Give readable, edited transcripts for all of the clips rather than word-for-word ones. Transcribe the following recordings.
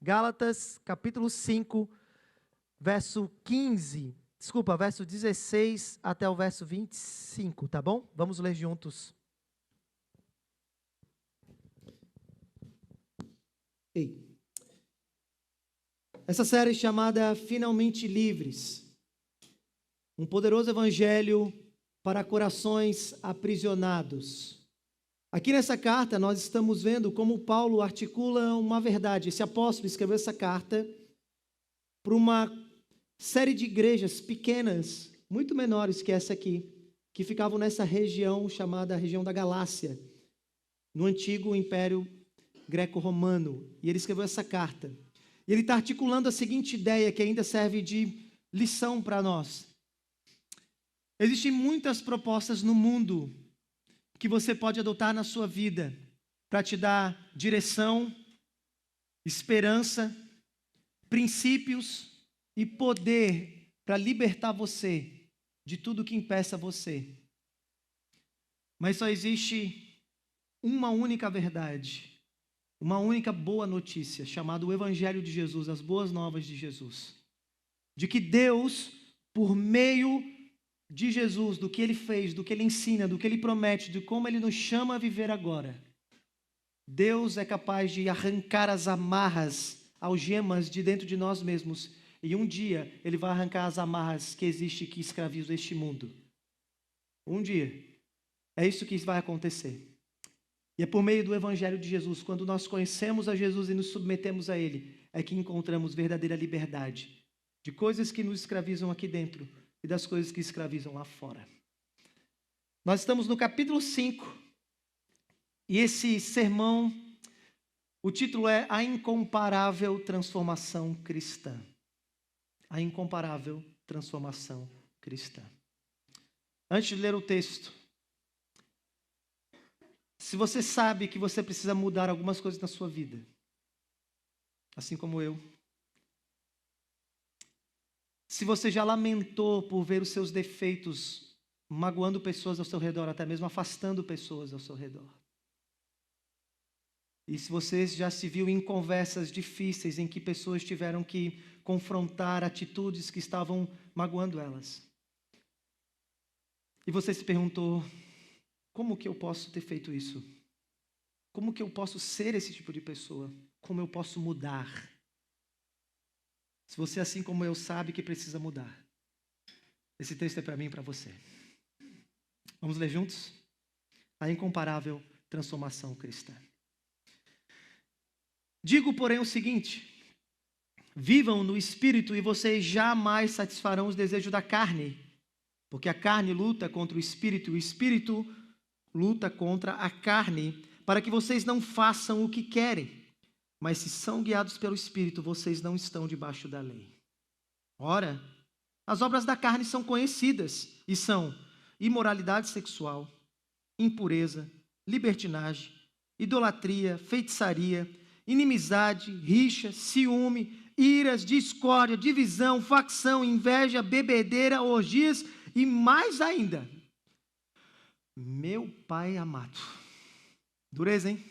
Gálatas, capítulo 5, verso 16 até o verso 25, tá bom? Vamos ler juntos. Ei. Essa série chamada Finalmente Livres. Um poderoso evangelho para corações aprisionados. Aqui nessa carta nós estamos vendo como Paulo articula uma verdade. Esse apóstolo escreveu essa carta para uma série de igrejas pequenas, muito menores que essa aqui, que ficavam nessa região chamada região da Galácia, no antigo Império Greco-Romano. E ele escreveu essa carta. E ele está articulando a seguinte ideia que ainda serve de lição para nós. Existem muitas propostas no mundo que você pode adotar na sua vida para te dar direção, esperança, princípios e poder para libertar você de tudo que impeça você. Mas só existe uma única verdade, uma única boa notícia, chamada o Evangelho de Jesus, as boas novas de Jesus. De que Deus, por meio de Jesus, do que Ele fez, do que Ele ensina, do que Ele promete, de como Ele nos chama a viver agora, Deus é capaz de arrancar as amarras, algemas de dentro de nós mesmos, e um dia Ele vai arrancar as amarras que existem, que escravizam este mundo. Um dia. É isso que vai acontecer. E é por meio do Evangelho de Jesus, quando nós conhecemos a Jesus e nos submetemos a Ele, é que encontramos verdadeira liberdade de coisas que nos escravizam aqui dentro e das coisas que escravizam lá fora. Nós estamos no capítulo 5, e esse sermão, o título é A Incomparável Transformação Cristã. A Incomparável Transformação Cristã. Antes de ler o texto, se você sabe que você precisa mudar algumas coisas na sua vida, assim como eu, se você já lamentou por ver os seus defeitos magoando pessoas ao seu redor, até mesmo afastando pessoas ao seu redor. E se você já se viu em conversas difíceis em que pessoas tiveram que confrontar atitudes que estavam magoando elas. E você se perguntou, como que eu posso ter feito isso? Como que eu posso ser esse tipo de pessoa? Como eu posso mudar? Se você, assim como eu, sabe que precisa mudar, esse texto é para mim e para você. Vamos ler juntos? A incomparável transformação cristã. Digo, porém, o seguinte: vivam no Espírito e vocês jamais satisfarão os desejos da carne, porque a carne luta contra o Espírito e o Espírito luta contra a carne, para que vocês não façam o que querem. Mas se são guiados pelo Espírito, vocês não estão debaixo da lei. Ora, as obras da carne são conhecidas e são imoralidade sexual, impureza, libertinagem, idolatria, feitiçaria, inimizade, rixa, ciúme, iras, discórdia, divisão, facção, inveja, bebedeira, orgias e mais ainda. Meu Pai amado. Dureza, hein?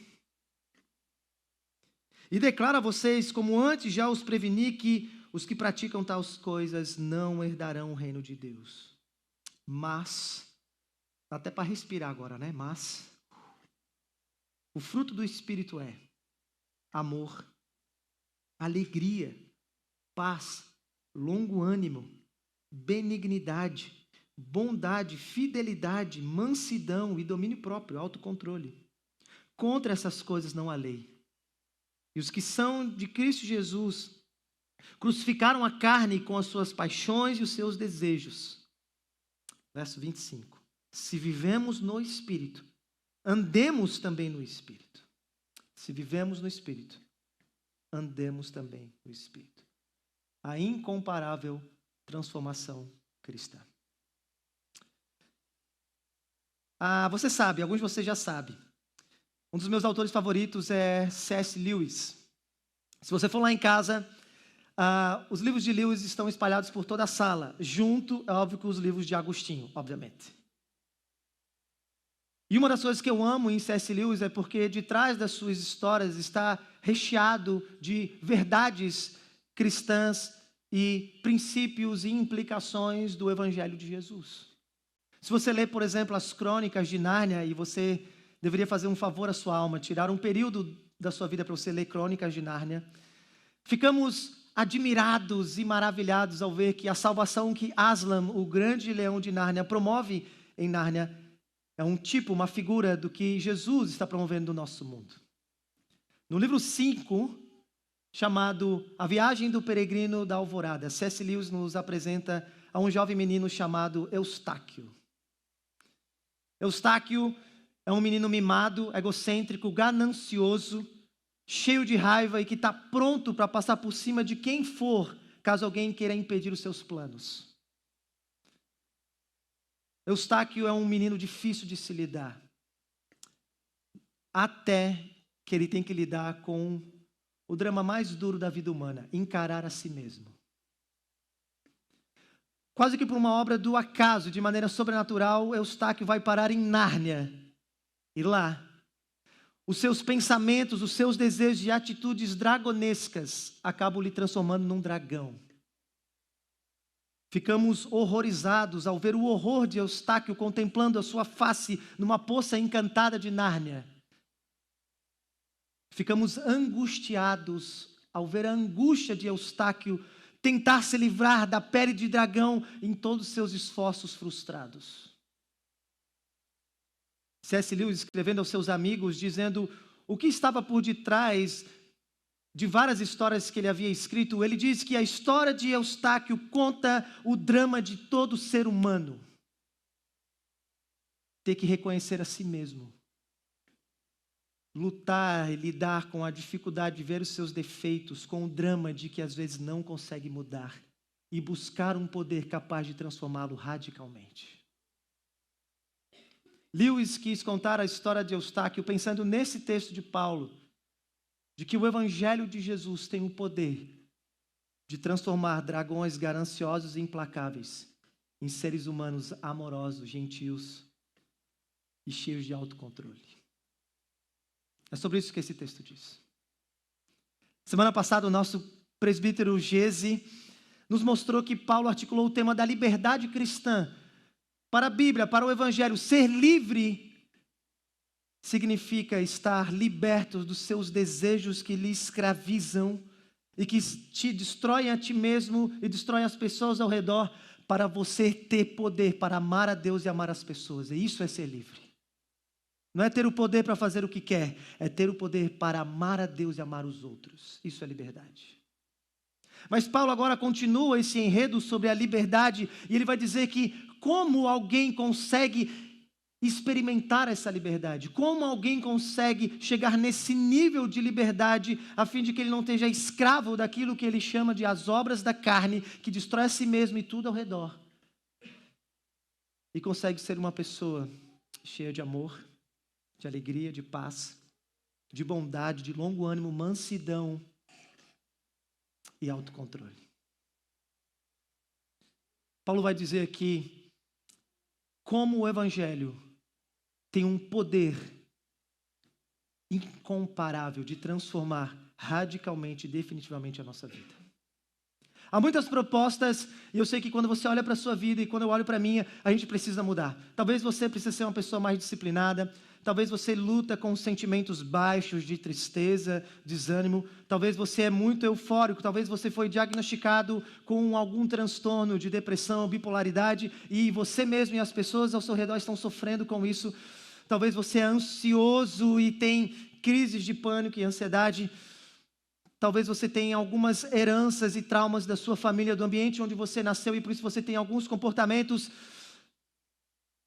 E declaro a vocês, como antes já os preveni, que os que praticam tais coisas não herdarão o reino de Deus. Mas, dá até para respirar agora, né? Mas, o fruto do Espírito é amor, alegria, paz, longo ânimo, benignidade, bondade, fidelidade, mansidão e domínio próprio, autocontrole. Contra essas coisas não há lei. E os que são de Cristo Jesus crucificaram a carne com as suas paixões e os seus desejos. Verso 25. Se vivemos no Espírito, andemos também no Espírito. Se vivemos no Espírito, andemos também no Espírito. A incomparável transformação cristã. Você sabe, alguns de vocês já sabem. Um dos meus autores favoritos é C.S. Lewis. Se você for lá em casa, os livros de Lewis estão espalhados por toda a sala, junto, é óbvio, com os livros de Agostinho, obviamente. E uma das coisas que eu amo em C.S. Lewis é porque de trás das suas histórias está recheado de verdades cristãs e princípios e implicações do Evangelho de Jesus. Se você ler, por exemplo, as Crônicas de Nárnia, e você deveria fazer um favor à sua alma, tirar um período da sua vida para você ler Crônicas de Nárnia, ficamos admirados e maravilhados ao ver que a salvação que Aslan, o grande leão de Nárnia, promove em Nárnia é um tipo, uma figura do que Jesus está promovendo no nosso mundo. No livro 5, chamado A Viagem do Peregrino da Alvorada, C.S. Lewis nos apresenta a um jovem menino chamado Eustáquio. Eustáquio é um menino mimado, egocêntrico, ganancioso, cheio de raiva e que está pronto para passar por cima de quem for, caso alguém queira impedir os seus planos. Eustáquio é um menino difícil de se lidar, até que ele tem que lidar com o drama mais duro da vida humana, encarar a si mesmo. Quase que por uma obra do acaso, de maneira sobrenatural, Eustáquio vai parar em Nárnia. E lá, os seus pensamentos, os seus desejos e atitudes dragonescas acabam lhe transformando num dragão. Ficamos horrorizados ao ver o horror de Eustáquio contemplando a sua face numa poça encantada de Nárnia. Ficamos angustiados ao ver a angústia de Eustáquio tentar se livrar da pele de dragão em todos os seus esforços frustrados. C.S. Lewis escrevendo aos seus amigos, dizendo o que estava por detrás de várias histórias que ele havia escrito, ele diz que a história de Eustáquio conta o drama de todo ser humano. Ter que reconhecer a si mesmo. Lutar e lidar com a dificuldade de ver os seus defeitos, com o drama de que às vezes não consegue mudar e buscar um poder capaz de transformá-lo radicalmente. Lewis quis contar a história de Eustáquio pensando nesse texto de Paulo, de que o Evangelho de Jesus tem o poder de transformar dragões gananciosos e implacáveis em seres humanos amorosos, gentios e cheios de autocontrole. É sobre isso que esse texto diz. Semana passada, o nosso presbítero Gese nos mostrou que Paulo articulou o tema da liberdade cristã. Para a Bíblia, para o Evangelho, ser livre significa estar liberto dos seus desejos que lhe escravizam e que te destroem a ti mesmo e destroem as pessoas ao redor, para você ter poder para amar a Deus e amar as pessoas. E isso é ser livre. Não é ter o poder para fazer o que quer, é ter o poder para amar a Deus e amar os outros. Isso é liberdade. Mas Paulo agora continua esse enredo sobre a liberdade e ele vai dizer que como alguém consegue experimentar essa liberdade, como alguém consegue chegar nesse nível de liberdade a fim de que ele não esteja escravo daquilo que ele chama de as obras da carne, que destrói a si mesmo e tudo ao redor. E consegue ser uma pessoa cheia de amor, de alegria, de paz, de bondade, de longo ânimo, mansidão e autocontrole. Paulo vai dizer aqui como o Evangelho tem um poder incomparável de transformar radicalmente e definitivamente a nossa vida. Há muitas propostas, e eu sei que quando você olha para a sua vida e quando eu olho para a minha, a gente precisa mudar. Talvez você precise ser uma pessoa mais disciplinada, talvez você luta com sentimentos baixos de tristeza, desânimo, talvez você é muito eufórico, talvez você foi diagnosticado com algum transtorno de depressão, bipolaridade, e você mesmo e as pessoas ao seu redor estão sofrendo com isso. Talvez você é ansioso e tem crises de pânico e ansiedade. Talvez você tenha algumas heranças e traumas da sua família, do ambiente onde você nasceu, e por isso você tem alguns comportamentos.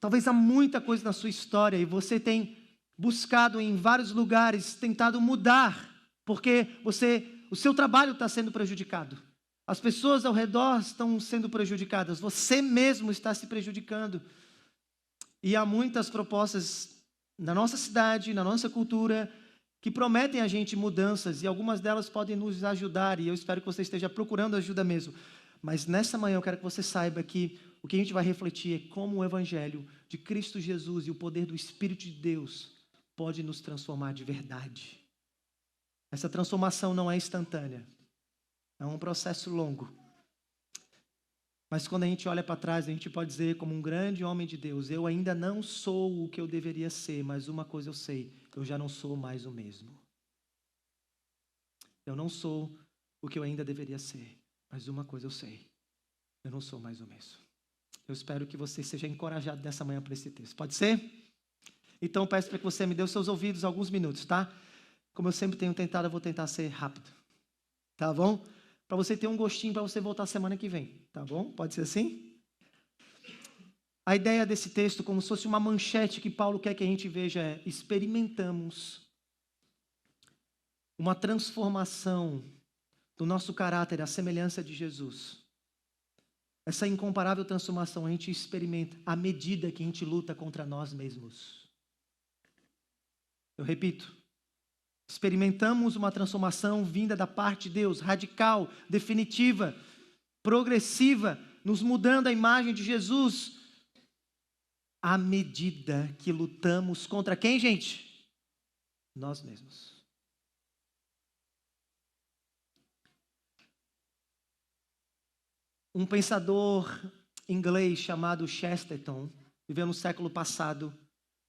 Talvez há muita coisa na sua história e você tem buscado em vários lugares, tentado mudar, porque o seu trabalho está sendo prejudicado. As pessoas ao redor estão sendo prejudicadas, você mesmo está se prejudicando. E há muitas propostas na nossa cidade, na nossa cultura, que prometem a gente mudanças, e algumas delas podem nos ajudar, e eu espero que você esteja procurando ajuda mesmo. Mas nessa manhã eu quero que você saiba que o que a gente vai refletir é como o Evangelho de Cristo Jesus e o poder do Espírito de Deus pode nos transformar de verdade. Essa transformação não é instantânea. É um processo longo. Mas quando a gente olha para trás, a gente pode dizer, como um grande homem de Deus, eu ainda não sou o que eu deveria ser, mas uma coisa eu sei, eu já não sou mais o mesmo. Eu não sou o que eu ainda deveria ser, mas uma coisa eu sei, eu não sou mais o mesmo. Eu espero que você seja encorajado nessa manhã por esse texto. Pode ser? Então eu peço para que você me dê os seus ouvidos alguns minutos, tá? Como eu sempre tenho tentado, eu vou tentar ser rápido. Tá bom? Para você ter um gostinho para você voltar semana que vem. Tá bom? Pode ser assim? A ideia desse texto, como se fosse uma manchete que Paulo quer que a gente veja, é: experimentamos uma transformação do nosso caráter à semelhança de Jesus. Essa incomparável transformação a gente experimenta à medida que a gente luta contra nós mesmos. Eu repito, experimentamos uma transformação vinda da parte de Deus, radical, definitiva, progressiva, nos mudando a imagem de Jesus, à medida que lutamos contra quem, gente? Nós mesmos. Um pensador inglês chamado Chesterton, viveu no século passado,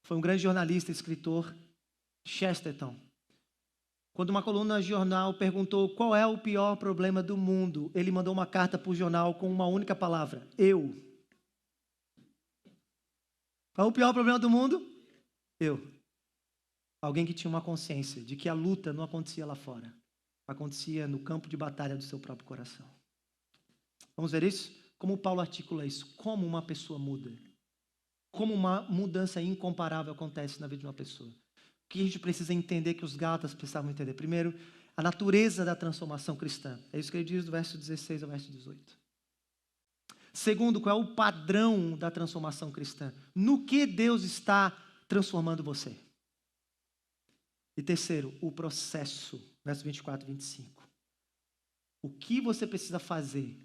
foi um grande jornalista e escritor, Chesterton. Quando uma coluna de jornal perguntou qual é o pior problema do mundo, ele mandou uma carta para o jornal com uma única palavra: eu. Qual é o pior problema do mundo? Eu. Alguém que tinha uma consciência de que a luta não acontecia lá fora, acontecia no campo de batalha do seu próprio coração. Vamos ver isso? Como Paulo articula isso? Como uma pessoa muda? Como uma mudança incomparável acontece na vida de uma pessoa? O que a gente precisa entender, que os Gálatas precisavam entender? Primeiro, a natureza da transformação cristã. É isso que ele diz do verso 16 ao verso 18. Segundo, qual é o padrão da transformação cristã? No que Deus está transformando você? E terceiro, o processo. Verso 24 e 25. O que você precisa fazer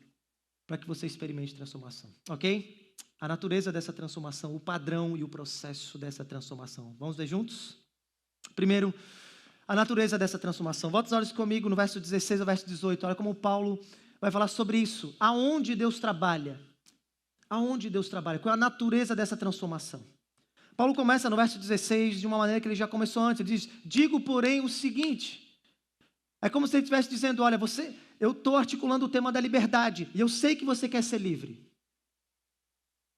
para que você experimente transformação, ok? A natureza dessa transformação, o padrão e o processo dessa transformação. Vamos ver juntos? Primeiro, a natureza dessa transformação. Volta os olhos comigo no verso 16 ao verso 18. Olha como Paulo vai falar sobre isso. Aonde Deus trabalha? Aonde Deus trabalha? Qual é a natureza dessa transformação? Paulo começa no verso 16 de uma maneira que ele já começou antes. Ele diz: digo, porém, o seguinte. É como se ele estivesse dizendo: olha, eu estou articulando o tema da liberdade, e eu sei que você quer ser livre.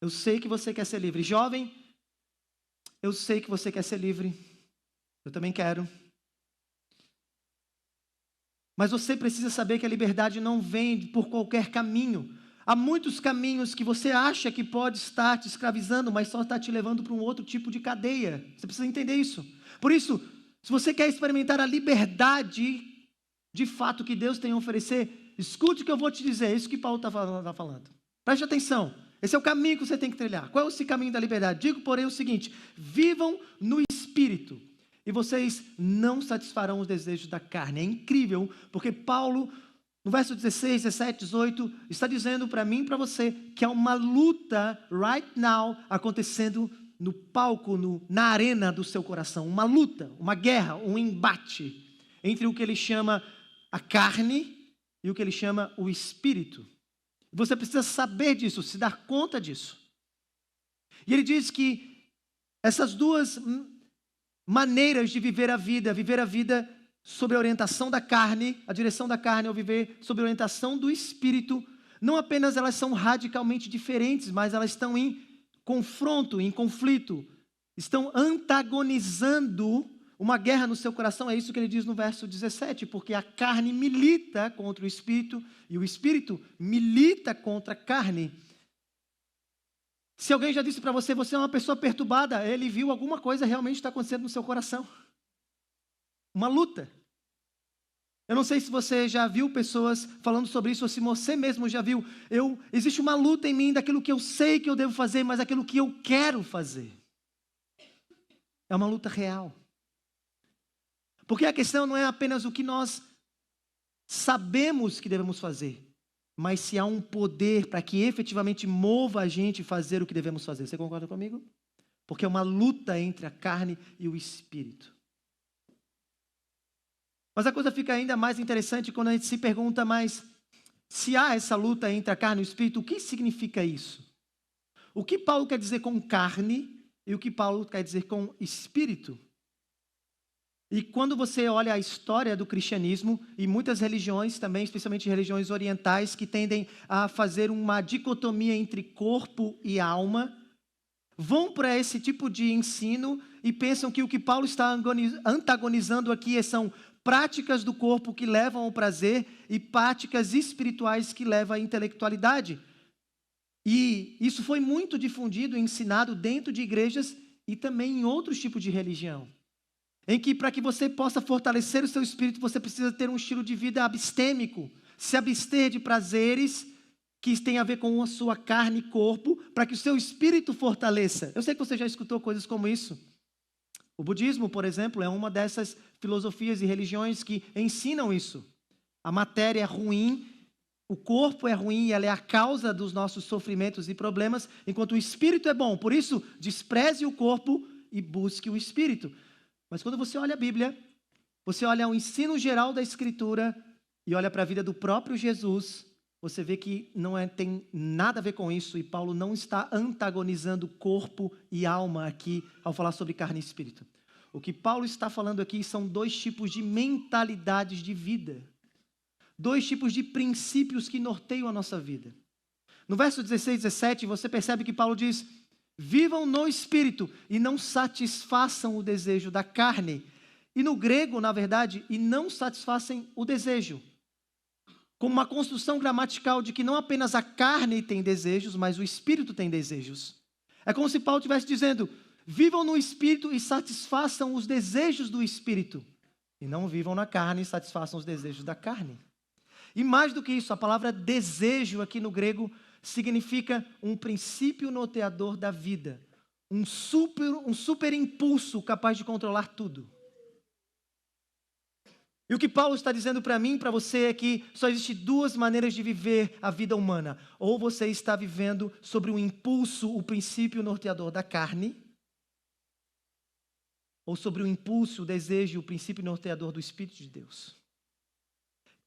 Eu sei que você quer ser livre. Jovem, eu sei que você quer ser livre. Eu também quero. Mas você precisa saber que a liberdade não vem por qualquer caminho. Há muitos caminhos que você acha que pode estar te escravizando, mas só está te levando para um outro tipo de cadeia. Você precisa entender isso. Por isso, se você quer experimentar a liberdade de fato que Deus tem a oferecer, escute o que eu vou te dizer. É isso que Paulo está falando. Preste atenção. Esse é o caminho que você tem que trilhar. Qual é esse caminho da liberdade? Digo, porém, o seguinte: vivam no Espírito, e vocês não satisfarão os desejos da carne. É incrível, porque Paulo, no verso 16, 17, 18, está dizendo para mim e para você que há uma luta right now acontecendo no palco, na arena do seu coração. Uma luta, uma guerra, um embate entre o que ele chama a carne e o que ele chama o espírito. Você precisa saber disso, se dar conta disso. E ele diz que essas duas maneiras de viver a vida sob a orientação da carne, a direção da carne, ou viver sob a orientação do espírito, não apenas elas são radicalmente diferentes, mas elas estão em confronto, em conflito, estão antagonizando uma guerra no seu coração. É isso que ele diz no verso 17, porque a carne milita contra o espírito e o espírito milita contra a carne. Se alguém já disse para você, você é uma pessoa perturbada, ele viu alguma coisa realmente está acontecendo no seu coração. Uma luta. Eu não sei se você já viu pessoas falando sobre isso, ou se você mesmo já viu. Existe uma luta em mim daquilo que eu sei que eu devo fazer, mas aquilo que eu quero fazer. É uma luta real. Porque a questão não é apenas o que nós sabemos que devemos fazer, mas se há um poder para que efetivamente mova a gente a fazer o que devemos fazer. Você concorda comigo? Porque é uma luta entre a carne e o espírito. Mas a coisa fica ainda mais interessante quando a gente se pergunta, mas se há essa luta entre a carne e o espírito, o que significa isso? O que Paulo quer dizer com carne e o que Paulo quer dizer com espírito? E quando você olha a história do cristianismo e muitas religiões também, especialmente religiões orientais, que tendem a fazer uma dicotomia entre corpo e alma, vão para esse tipo de ensino e pensam que o que Paulo está antagonizando aqui são práticas do corpo que levam ao prazer e práticas espirituais que levam à intelectualidade. E isso foi muito difundido e ensinado dentro de igrejas e também em outros tipos de religião. Em que para que você possa fortalecer o seu espírito, você precisa ter um estilo de vida abstêmico, se abster de prazeres que têm a ver com a sua carne e corpo, para que o seu espírito fortaleça. Eu sei que você já escutou coisas como isso. O budismo, por exemplo, é uma dessas filosofias e religiões que ensinam isso. A matéria é ruim, o corpo é ruim, ela é a causa dos nossos sofrimentos e problemas, enquanto o espírito é bom. Por isso, despreze o corpo e busque o espírito. Mas quando você olha a Bíblia, você olha o ensino geral da Escritura e olha para a vida do próprio Jesus, você vê que tem nada a ver com isso, e Paulo não está antagonizando corpo e alma aqui ao falar sobre carne e espírito. O que Paulo está falando aqui são dois tipos de mentalidades de vida, dois tipos de princípios que norteiam a nossa vida. No verso 16 e 17, você percebe que Paulo diz: vivam no espírito e não satisfaçam o desejo da carne. E no grego, na verdade, e não satisfazem o desejo. Como uma construção gramatical de que não apenas a carne tem desejos, mas o espírito tem desejos. É como se Paulo estivesse dizendo: vivam no espírito e satisfaçam os desejos do espírito. E não vivam na carne e satisfaçam os desejos da carne. E mais do que isso, a palavra desejo aqui no grego significa um princípio norteador da vida. Um super impulso capaz de controlar tudo. E o que Paulo está dizendo para mim e para você é que só existem duas maneiras de viver a vida humana. Ou você está vivendo sobre o impulso, o princípio norteador da carne, ou sobre o impulso, o desejo, o princípio norteador do Espírito de Deus.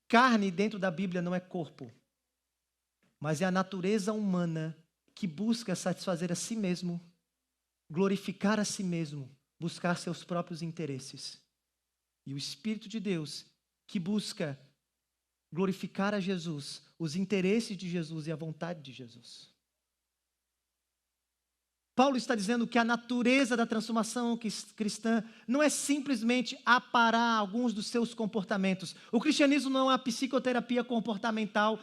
Carne dentro da Bíblia não é corpo, mas é a natureza humana que busca satisfazer a si mesmo, glorificar a si mesmo, buscar seus próprios interesses. E o Espírito de Deus, que busca glorificar a Jesus, os interesses de Jesus e a vontade de Jesus. Paulo está dizendo que a natureza da transformação cristã não é simplesmente aparar alguns dos seus comportamentos. O cristianismo não é uma psicoterapia comportamental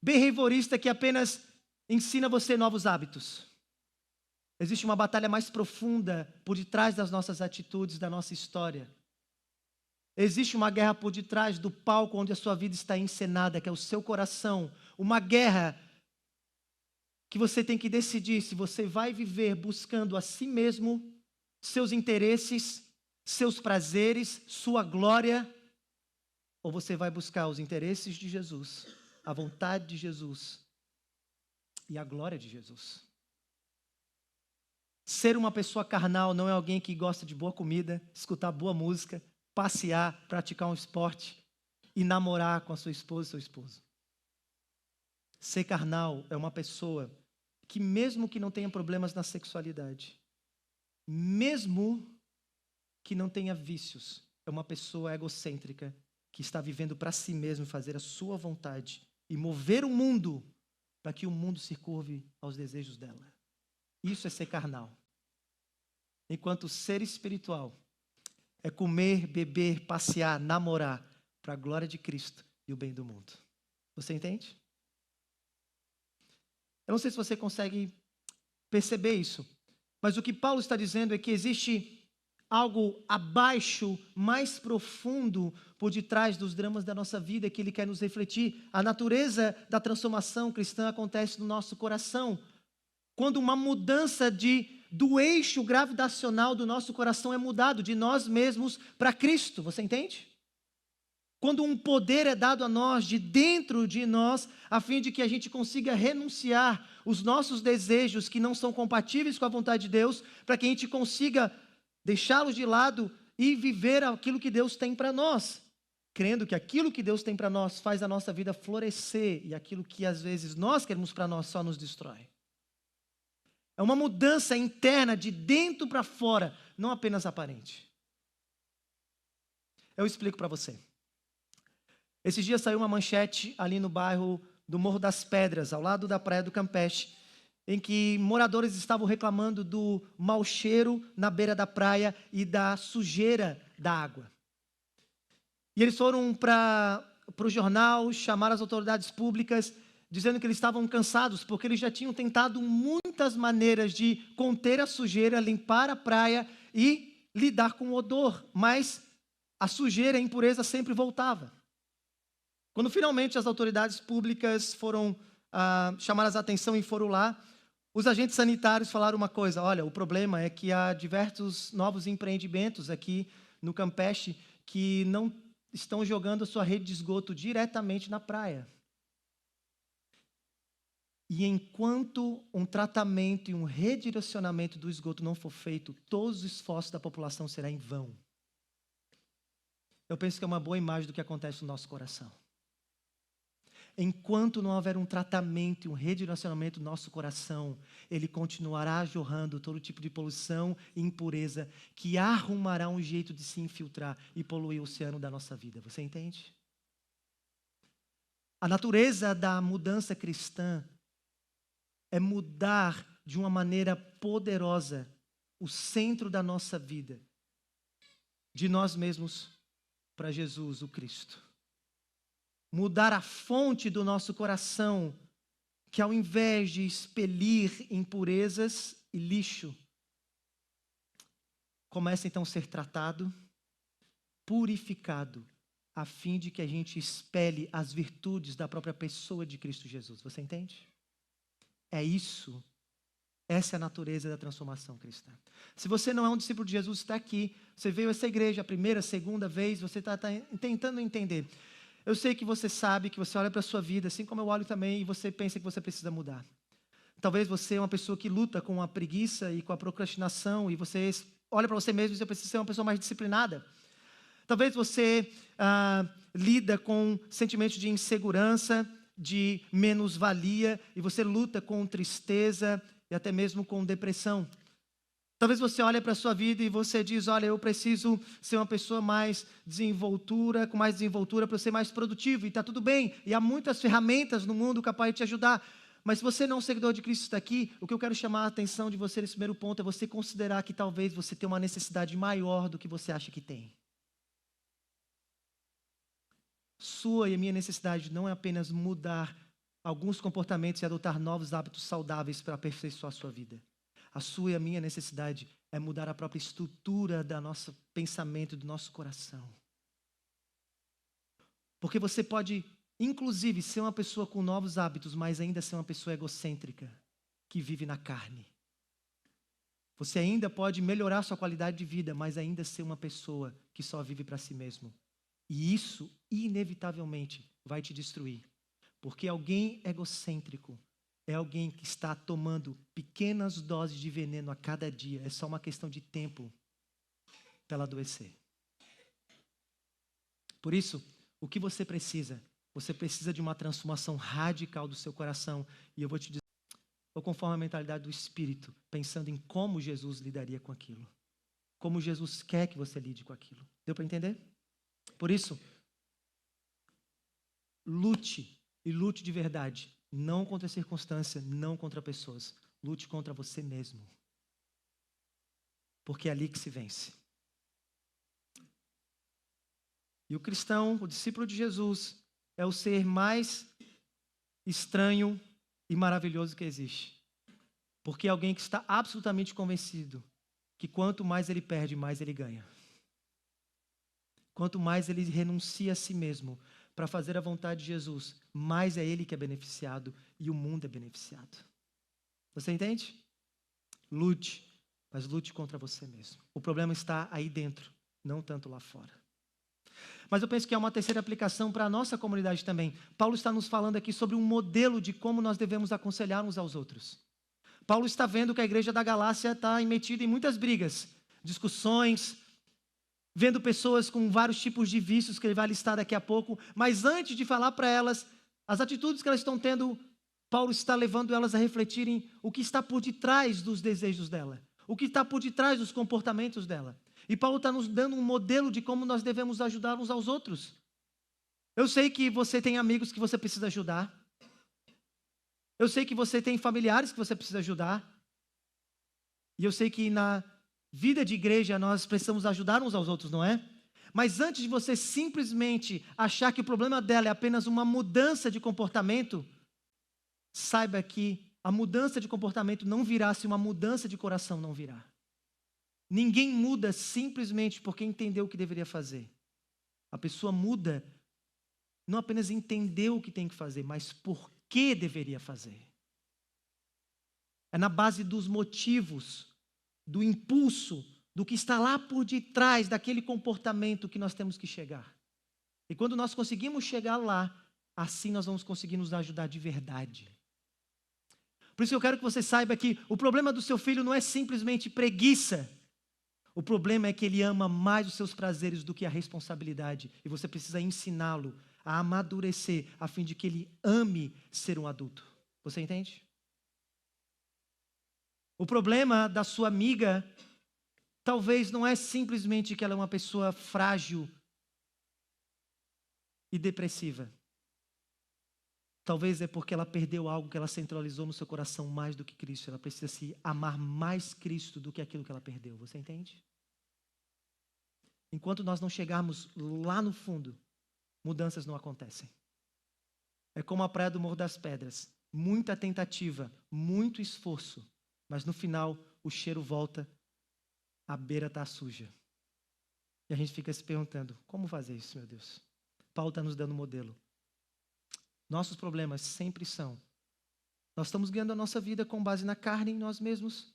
behaviorista que apenas ensina você novos hábitos. Existe uma batalha mais profunda por detrás das nossas atitudes, da nossa história. Existe uma guerra por detrás do palco onde a sua vida está encenada, que é o seu coração. Uma guerra que você tem que decidir se você vai viver buscando a si mesmo, seus interesses, seus prazeres, sua glória, ou você vai buscar os interesses de Jesus, a vontade de Jesus e a glória de Jesus. Ser uma pessoa carnal não é alguém que gosta de boa comida, escutar boa música, passear, praticar um esporte e namorar com a sua esposa e seu esposo. Ser carnal é uma pessoa que, mesmo que não tenha problemas na sexualidade, mesmo que não tenha vícios, é uma pessoa egocêntrica que está vivendo para si mesmo e fazer a sua vontade e mover o mundo para que o mundo se curve aos desejos dela. Isso é ser carnal. Enquanto ser espiritual é comer, beber, passear, namorar para a glória de Cristo e o bem do mundo. Você entende? Eu não sei se você consegue perceber isso, mas o que Paulo está dizendo é que existe algo abaixo, mais profundo, por detrás dos dramas da nossa vida que ele quer nos refletir. A natureza da transformação cristã acontece no nosso coração. Quando uma mudança do eixo gravitacional do nosso coração é mudado, de nós mesmos para Cristo, você entende? Quando um poder é dado a nós, de dentro de nós, a fim de que a gente consiga renunciar os nossos desejos que não são compatíveis com a vontade de Deus, para que a gente consiga deixá-los de lado e viver aquilo que Deus tem para nós. crendo que aquilo que Deus tem para nós faz a nossa vida florescer e aquilo que às vezes nós queremos para nós só nos destrói. É uma mudança interna de dentro para fora, não apenas aparente. Eu explico para você. Esses dias saiu uma manchete ali no bairro do Morro das Pedras, ao lado da Praia do Campeche, em que moradores estavam reclamando do mau cheiro na beira da praia e da sujeira da água. E eles foram para o jornal, chamaram as autoridades públicas, dizendo que eles estavam cansados, porque eles já tinham tentado muitas maneiras de conter a sujeira, limpar a praia e lidar com o odor, mas a sujeira e a impureza sempre voltava. Quando finalmente as autoridades públicas foram chamar a atenção e foram lá, os agentes sanitários falaram uma coisa: olha, o problema é que há diversos novos empreendimentos aqui no Campeche que não estão jogando a sua rede de esgoto diretamente na praia. E enquanto um tratamento e um redirecionamento do esgoto não for feito, todos os esforços da população serão em vão. Eu penso que é uma boa imagem do que acontece no nosso coração. Enquanto não houver um tratamento e um redirecionamento do nosso coração, ele continuará jorrando todo tipo de poluição e impureza que arrumará um jeito de se infiltrar e poluir o oceano da nossa vida. Você entende? A natureza da mudança cristã é mudar de uma maneira poderosa o centro da nossa vida, de nós mesmos para Jesus, o Cristo. Mudar a fonte do nosso coração, que ao invés de expelir impurezas e lixo, começa então a ser tratado, purificado, a fim de que a gente expele as virtudes da própria pessoa de Cristo Jesus. Você entende? É isso. Essa é a natureza da transformação cristã. Se você não é um discípulo de Jesus, está aqui, você veio a essa igreja a primeira, segunda vez, você está tentando entender. Eu sei que você sabe, que você olha para a sua vida, assim como eu olho também, e você pensa que você precisa mudar. Talvez você é uma pessoa que luta com a preguiça e com a procrastinação, e você olha para você mesmo e você precisa ser uma pessoa mais disciplinada. Talvez você lida com sentimentos de insegurança, de menos-valia, e você luta com tristeza e até mesmo com depressão. Talvez você olhe para a sua vida e você diz: olha, eu preciso ser uma pessoa mais com mais desenvoltura para eu ser mais produtivo, e está tudo bem, e há muitas ferramentas no mundo capazes de te ajudar. Mas se você não é um seguidor de Cristo está aqui, o que eu quero chamar a atenção de você nesse primeiro ponto é você considerar que talvez você tenha uma necessidade maior do que você acha que tem. Sua e a minha necessidade não é apenas mudar alguns comportamentos e adotar novos hábitos saudáveis para aperfeiçoar a sua vida. A sua e a minha necessidade é mudar a própria estrutura do nosso pensamento e do nosso coração. Porque você pode, inclusive, ser uma pessoa com novos hábitos, mas ainda ser uma pessoa egocêntrica, que vive na carne. Você ainda pode melhorar sua qualidade de vida, mas ainda ser uma pessoa que só vive para si mesmo. E isso, inevitavelmente, vai te destruir. Porque alguém egocêntrico é alguém que está tomando pequenas doses de veneno a cada dia. É só uma questão de tempo para ela adoecer. Por isso, o que você precisa? Você precisa de uma transformação radical do seu coração. E eu vou te dizer, ou conforme a mentalidade do Espírito, pensando em como Jesus lidaria com aquilo. Como Jesus quer que você lide com aquilo. Deu para entender? Por isso, lute, e lute de verdade. Não contra a circunstância, não contra pessoas. Lute contra você mesmo. Porque é ali que se vence. E o cristão, o discípulo de Jesus, é o ser mais estranho e maravilhoso que existe. Porque é alguém que está absolutamente convencido que quanto mais ele perde, mais ele ganha. Quanto mais ele renuncia a si mesmo para fazer a vontade de Jesus, mais é ele que é beneficiado e o mundo é beneficiado. Você entende? Lute, mas lute contra você mesmo. O problema está aí dentro, não tanto lá fora. Mas eu penso que há uma terceira aplicação para a nossa comunidade também. Paulo está nos falando aqui sobre um modelo de como nós devemos aconselhar uns aos outros. Paulo está vendo que a igreja da Galácia está metida em muitas brigas, discussões, vendo pessoas com vários tipos de vícios que ele vai listar daqui a pouco, mas antes de falar para elas as atitudes que elas estão tendo, Paulo está levando elas a refletirem o que está por detrás dos desejos dela, o que está por detrás dos comportamentos dela. E Paulo está nos dando um modelo de como nós devemos ajudar uns aos outros. Eu sei que você tem amigos que você precisa ajudar. Eu sei que você tem familiares que você precisa ajudar. E eu sei que na vida de igreja nós precisamos ajudar uns aos outros, não é? Mas antes de você simplesmente achar que o problema dela é apenas uma mudança de comportamento, saiba que a mudança de comportamento não virá se uma mudança de coração não virá. Ninguém muda simplesmente porque entendeu o que deveria fazer. A pessoa muda não apenas entendeu o que tem que fazer, mas por que deveria fazer. É na base dos motivos, do impulso, do que está lá por detrás daquele comportamento que nós temos que chegar. E quando nós conseguimos chegar lá, assim nós vamos conseguir nos ajudar de verdade. Por isso eu quero que você saiba que o problema do seu filho não é simplesmente preguiça. O problema é que ele ama mais os seus prazeres do que a responsabilidade. E você precisa ensiná-lo a amadurecer, a fim de que ele ame ser um adulto. Você entende? O problema da sua amiga talvez não é simplesmente que ela é uma pessoa frágil e depressiva. Talvez é porque ela perdeu algo que ela centralizou no seu coração mais do que Cristo. Ela precisa se amar mais Cristo do que aquilo que ela perdeu. Você entende? Enquanto nós não chegarmos lá no fundo, mudanças não acontecem. É como a praia do Morro das Pedras. Muita tentativa, muito esforço, mas no final o cheiro volta, a beira está suja. E a gente fica se perguntando, como fazer isso, meu Deus? Paulo está nos dando um modelo. Nossos problemas sempre são: nós estamos guiando a nossa vida com base na carne em nós mesmos?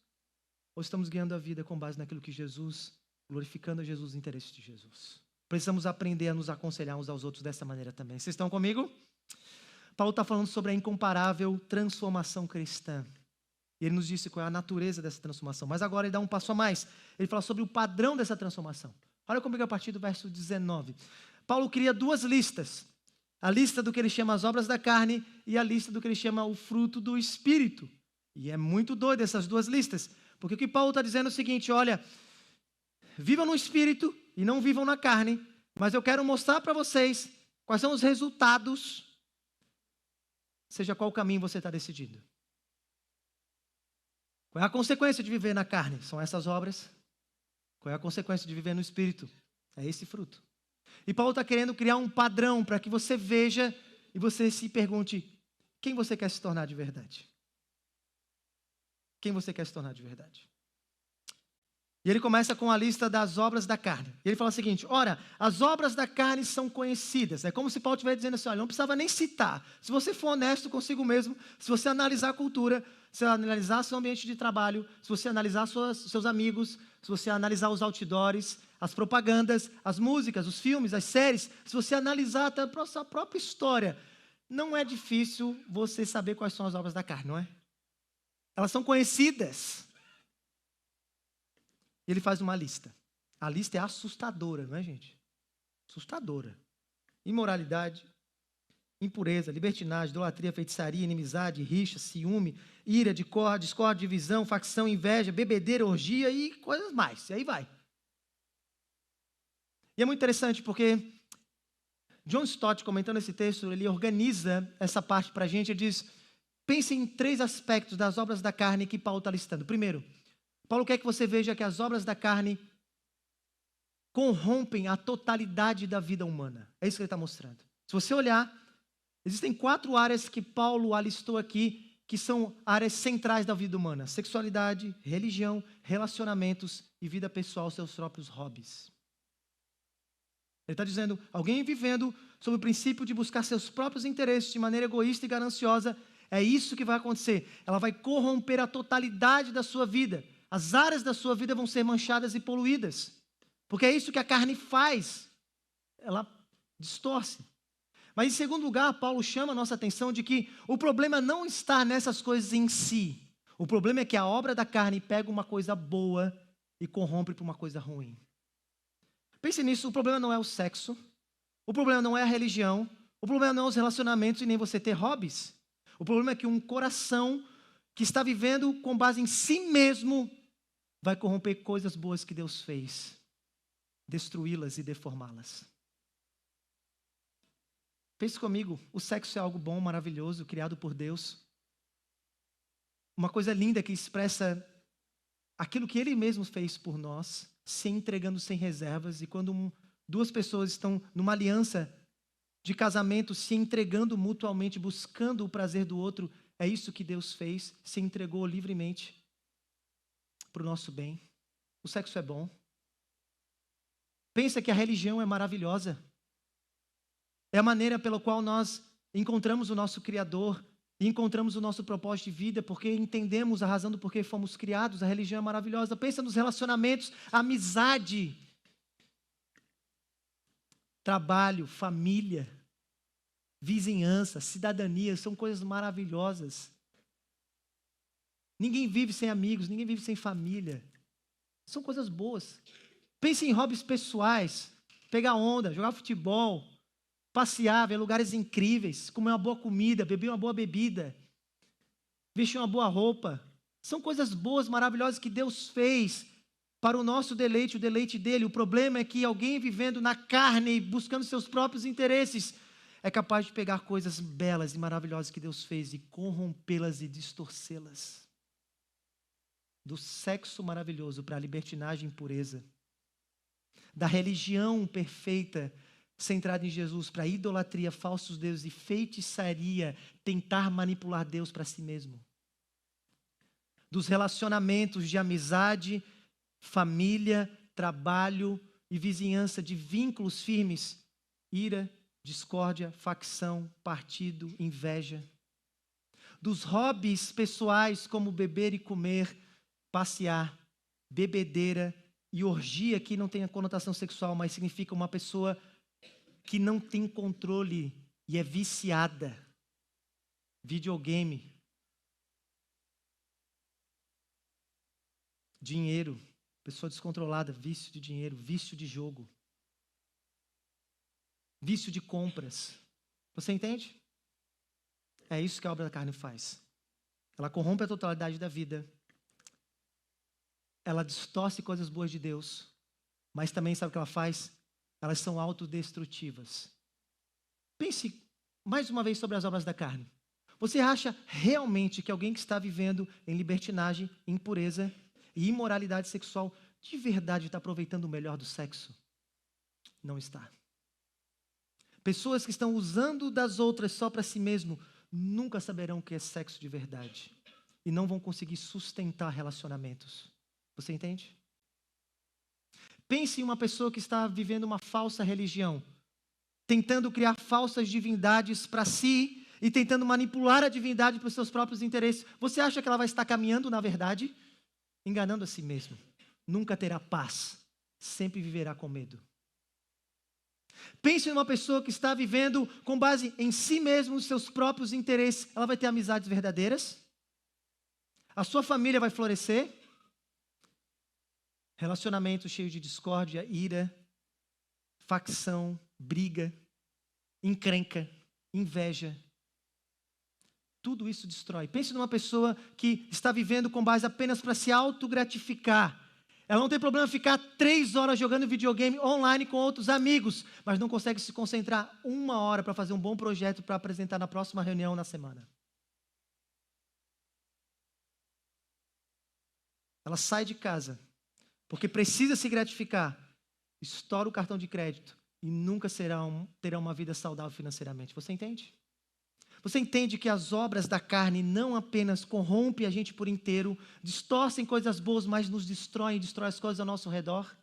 Ou estamos guiando a vida com base naquilo que Jesus, glorificando a Jesus, os interesses de Jesus? Precisamos aprender a nos aconselhar uns aos outros dessa maneira também. Vocês estão comigo? Paulo está falando sobre a incomparável transformação cristã. E ele nos disse qual é a natureza dessa transformação. Mas agora ele dá um passo a mais. Ele fala sobre o padrão dessa transformação. Olha comigo a partir do verso 19. Paulo cria duas listas. A lista do que ele chama as obras da carne e a lista do que ele chama o fruto do Espírito. E é muito doido essas duas listas. Porque o que Paulo está dizendo é o seguinte: olha, vivam no Espírito e não vivam na carne. Mas eu quero mostrar para vocês quais são os resultados, seja qual caminho você está decidindo. Qual é a consequência de viver na carne? São essas obras. Qual é a consequência de viver no Espírito? É esse fruto. E Paulo está querendo criar um padrão para que você veja e você se pergunte: quem você quer se tornar de verdade? Quem você quer se tornar de verdade? E ele começa com a lista das obras da carne. E ele fala o seguinte: ora, as obras da carne são conhecidas. É como se Paulo estivesse dizendo assim: olha, não precisava nem citar. Se você for honesto consigo mesmo, se você analisar a cultura, se você analisar seu ambiente de trabalho, se você analisar seus amigos, se você analisar os outdoors, as propagandas, as músicas, os filmes, as séries, se você analisar até a sua própria história, não é difícil você saber quais são as obras da carne, não é? Elas são conhecidas. E ele faz uma lista. A lista é assustadora, não é, gente? Assustadora. Imoralidade, impureza, libertinagem, idolatria, feitiçaria, inimizade, rixa, ciúme, ira, discórdia, divisão, facção, inveja, bebedeira, orgia e coisas mais. E aí vai. E é muito interessante porque John Stott, comentando esse texto, ele organiza essa parte para a gente. Ele diz: pense em 3 aspectos das obras da carne que Paulo está listando. Primeiro, Paulo quer que você veja que as obras da carne corrompem a totalidade da vida humana. É isso que ele está mostrando. Se você olhar, existem 4 áreas que Paulo alistou aqui, que são áreas centrais da vida humana: sexualidade, religião, relacionamentos e vida pessoal, seus próprios hobbies. Ele está dizendo, alguém vivendo sob o princípio de buscar seus próprios interesses de maneira egoísta e gananciosa, é isso que vai acontecer. Ela vai corromper a totalidade da sua vida. As áreas da sua vida vão ser manchadas e poluídas. Porque é isso que a carne faz. Ela distorce. Mas, em segundo lugar, Paulo chama a nossa atenção de que o problema não está nessas coisas em si. O problema é que a obra da carne pega uma coisa boa e corrompe para uma coisa ruim. Pense nisso, o problema não é o sexo, o problema não é a religião, o problema não é os relacionamentos e nem você ter hobbies. O problema é que um coração que está vivendo com base em si mesmo vai corromper coisas boas que Deus fez, destruí-las e deformá-las. Pense comigo, o sexo é algo bom, maravilhoso, criado por Deus. Uma coisa linda que expressa aquilo que Ele mesmo fez por nós, se entregando sem reservas. E quando duas pessoas estão numa aliança de casamento, se entregando mutuamente, buscando o prazer do outro, é isso que Deus fez, se entregou livremente para o nosso bem. O sexo é bom. Pensa que a religião é maravilhosa. É a maneira pela qual nós encontramos o nosso Criador e encontramos o nosso propósito de vida, porque entendemos a razão do porquê fomos criados. A religião é maravilhosa. Pensa nos relacionamentos, amizade, trabalho, família, vizinhança, cidadania, são coisas maravilhosas. Ninguém vive sem amigos, ninguém vive sem família. São coisas boas. Pense em hobbies pessoais, pegar onda, jogar futebol, passear, ver lugares incríveis, comer uma boa comida, beber uma boa bebida, vestir uma boa roupa. São coisas boas, maravilhosas que Deus fez para o nosso deleite, o deleite dele. O problema é que alguém vivendo na carne, buscando seus próprios interesses, é capaz de pegar coisas belas e maravilhosas que Deus fez e corrompê-las e distorcê-las. Do sexo maravilhoso para a libertinagem e impureza. Da religião perfeita, centrada em Jesus, para a idolatria, falsos deuses e feitiçaria, tentar manipular Deus para si mesmo. Dos relacionamentos de amizade, família, trabalho e vizinhança, de vínculos firmes, ira, discórdia, facção, partido, inveja. Dos hobbies pessoais como beber e comer, passear, bebedeira e orgia, que não tem a conotação sexual, mas significa uma pessoa que não tem controle e é viciada. Videogame, dinheiro, pessoa descontrolada, vício de dinheiro, vício de jogo, vício de compras. Você entende? É isso que a obra da carne faz. Ela corrompe a totalidade da vida. Ela distorce coisas boas de Deus. Mas também sabe o que ela faz? Elas são autodestrutivas. Pense mais uma vez sobre as obras da carne. Você acha realmente que alguém que está vivendo em libertinagem, impureza e imoralidade sexual, de verdade está aproveitando o melhor do sexo? Não está. Pessoas que estão usando das outras só para si mesmo, nunca saberão o que é sexo de verdade. E não vão conseguir sustentar relacionamentos. Você entende? Pense em uma pessoa que está vivendo uma falsa religião, tentando criar falsas divindades para si e tentando manipular a divindade para os seus próprios interesses. Você acha que ela vai estar caminhando na verdade? Enganando a si mesma. Nunca terá paz. Sempre viverá com medo. Pense em uma pessoa que está vivendo com base em si mesma, nos seus próprios interesses. Ela vai ter amizades verdadeiras? A sua família vai florescer? Relacionamento cheio de discórdia, ira, facção, briga, encrenca, inveja. Tudo isso destrói. Pense numa pessoa que está vivendo com base apenas para se autogratificar. Ela não tem problema ficar 3 horas jogando videogame online com outros amigos, mas não consegue se concentrar 1 hora para fazer um bom projeto para apresentar na próxima reunião na semana. Ela sai de casa porque precisa se gratificar, estoura o cartão de crédito e nunca terá uma vida saudável financeiramente. Você entende? Você entende que as obras da carne não apenas corrompem a gente por inteiro, distorcem coisas boas, mas nos destroem, destrói as coisas ao nosso redor?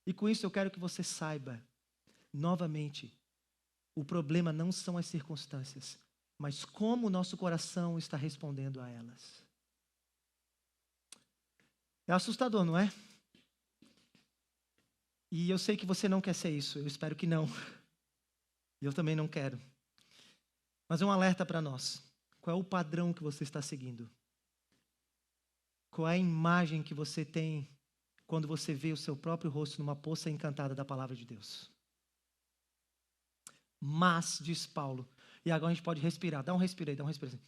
E com isso eu quero que você saiba, novamente, o problema não são as circunstâncias, mas como o nosso coração está respondendo a elas. É assustador, não é? E eu sei que você não quer ser isso, eu espero que não. E eu também não quero. Mas é um alerta para nós. Qual é o padrão que você está seguindo? Qual é a imagem que você tem quando você vê o seu próprio rosto numa poça encantada da palavra de Deus. Mas, diz Paulo, e agora a gente pode respirar, dá um respiro aí. Assim.